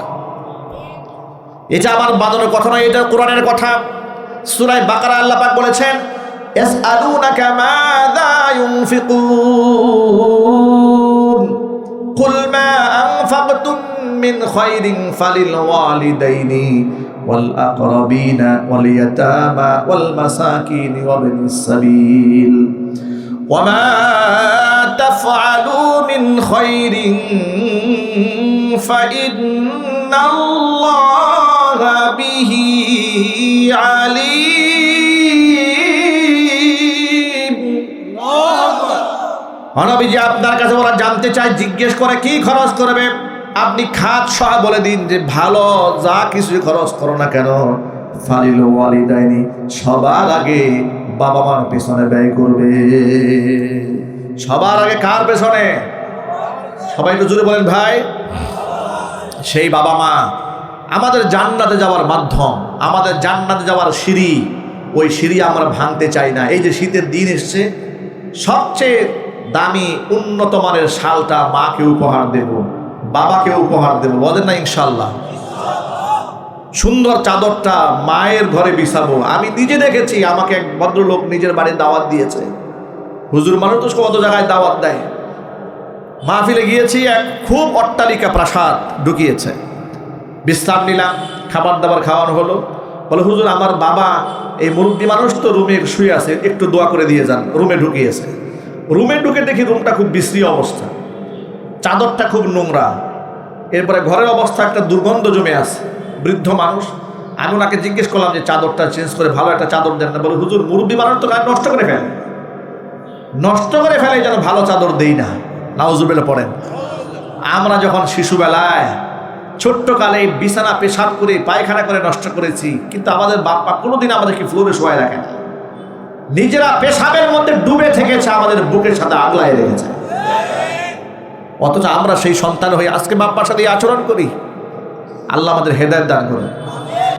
এটা আমার বানানোর কথা নয়, এটা কোরআনের কথা। সূরা বাকারা আল্লাহ পাক বলেছেন, ইয়াসআলুনাকা মাযা ইউনফিকুন কুল মা আনফাকতুম মিন খায়রিন ফালিল ওয়ালিদাইনি ওয়াল আকরাবিনা ওয়াল ইয়াতামা ওয়াল মাসাকিন ওয়া ইবনিস সাবিল ওয়া মা তাফআলু মিন খায়রিন ফাইন্নাল্লাহা বিহি আলিম। নবীজি আপনার কাছে ওরা জানতে চায়, জিজ্ঞেস করে কি খরচ করবে, আপনি খাত সহ বলে দিন যে ভালো যা কিছু খরচ করো না কেন, ফালিল ওয়ালিদাইনি, সবার আগে বাবা মার পেছনে ব্যয় করবে। সবার আগে কার পেছনে? সবাই একটু জোরে বলেন ভাই। সেই বাবা মা আমাদের জান্নাতে যাওয়ার মাধ্যম, আমাদের জান্নাতে যাওয়ার সিঁড়ি। ওই সিঁড়ি আমরা ভাঙতে চাই না। এই যে শীতের দিন এসছে, সবচেয়ে দামি উন্নত মানের শালটা মাকে উপহার দেব, বাবাকে উপহার দেব, বলেন না ইনশাল্লাহ? সুন্দর চাদরটা মায়ের ঘরে বিছাবো। আমি নিজে দেখেছি, আমাকে এক ভদ্রলোক নিজের বাড়ির দাওয়াত দিয়েছে। হুজুর মানুষ তো কত জায়গায় দাওয়াত দেয়। মাহফিলে গিয়েছি, এক খুব অট্টালিকা প্রাসাদ ঢুকিয়েছে, বিশ্রাম নিলাম, খাবার দাবার খাওয়ানো হলো। বলে, হুজুর আমার বাবা এই মুরব্বী মানুষ তো রুমে শুয়ে আছে, একটু দোয়া করে দিয়ে যান। রুমে ঢুকিয়েছে। রুমে ঢুকে দেখি রুমটা খুব বিশ্রী অবস্থা, চাদরটা খুব নোংরা, এরপরে ঘরের অবস্থা একটা দুর্গন্ধ জমে আছে। বৃদ্ধ মানুষ। আমি ওনাকে জিজ্ঞেস করলাম যে চাদরটা চেঞ্জ করে ভালো একটা চাদর দেন না। বলে, হুজুর মুরব্বী মানুষ তো নষ্ট করে ফেলে, যেন ভালো চাদর দেই না। নাউজুবিল্লাহ পড়েন। আমরা যখন শিশুবেলায় ছোট্টকালে বিছানা পেশাব করে পায়খানা করে নষ্ট করেছি, কিন্তু আমাদের বাপ্পা কোনোদিন আমাদেরকে ফ্লোরে শোয়ায় রাখে না। নিজেরা পেশাবের মধ্যে ডুবে থেকেছে, আমাদের বুকের সাথে আগলায় রেখেছে। অথচ আমরা সেই সন্তান হয়ে আজকে বাপ্পার সাথে আচরণ করি। আল্লাহ আমাদের হেদায়েত দান করুন।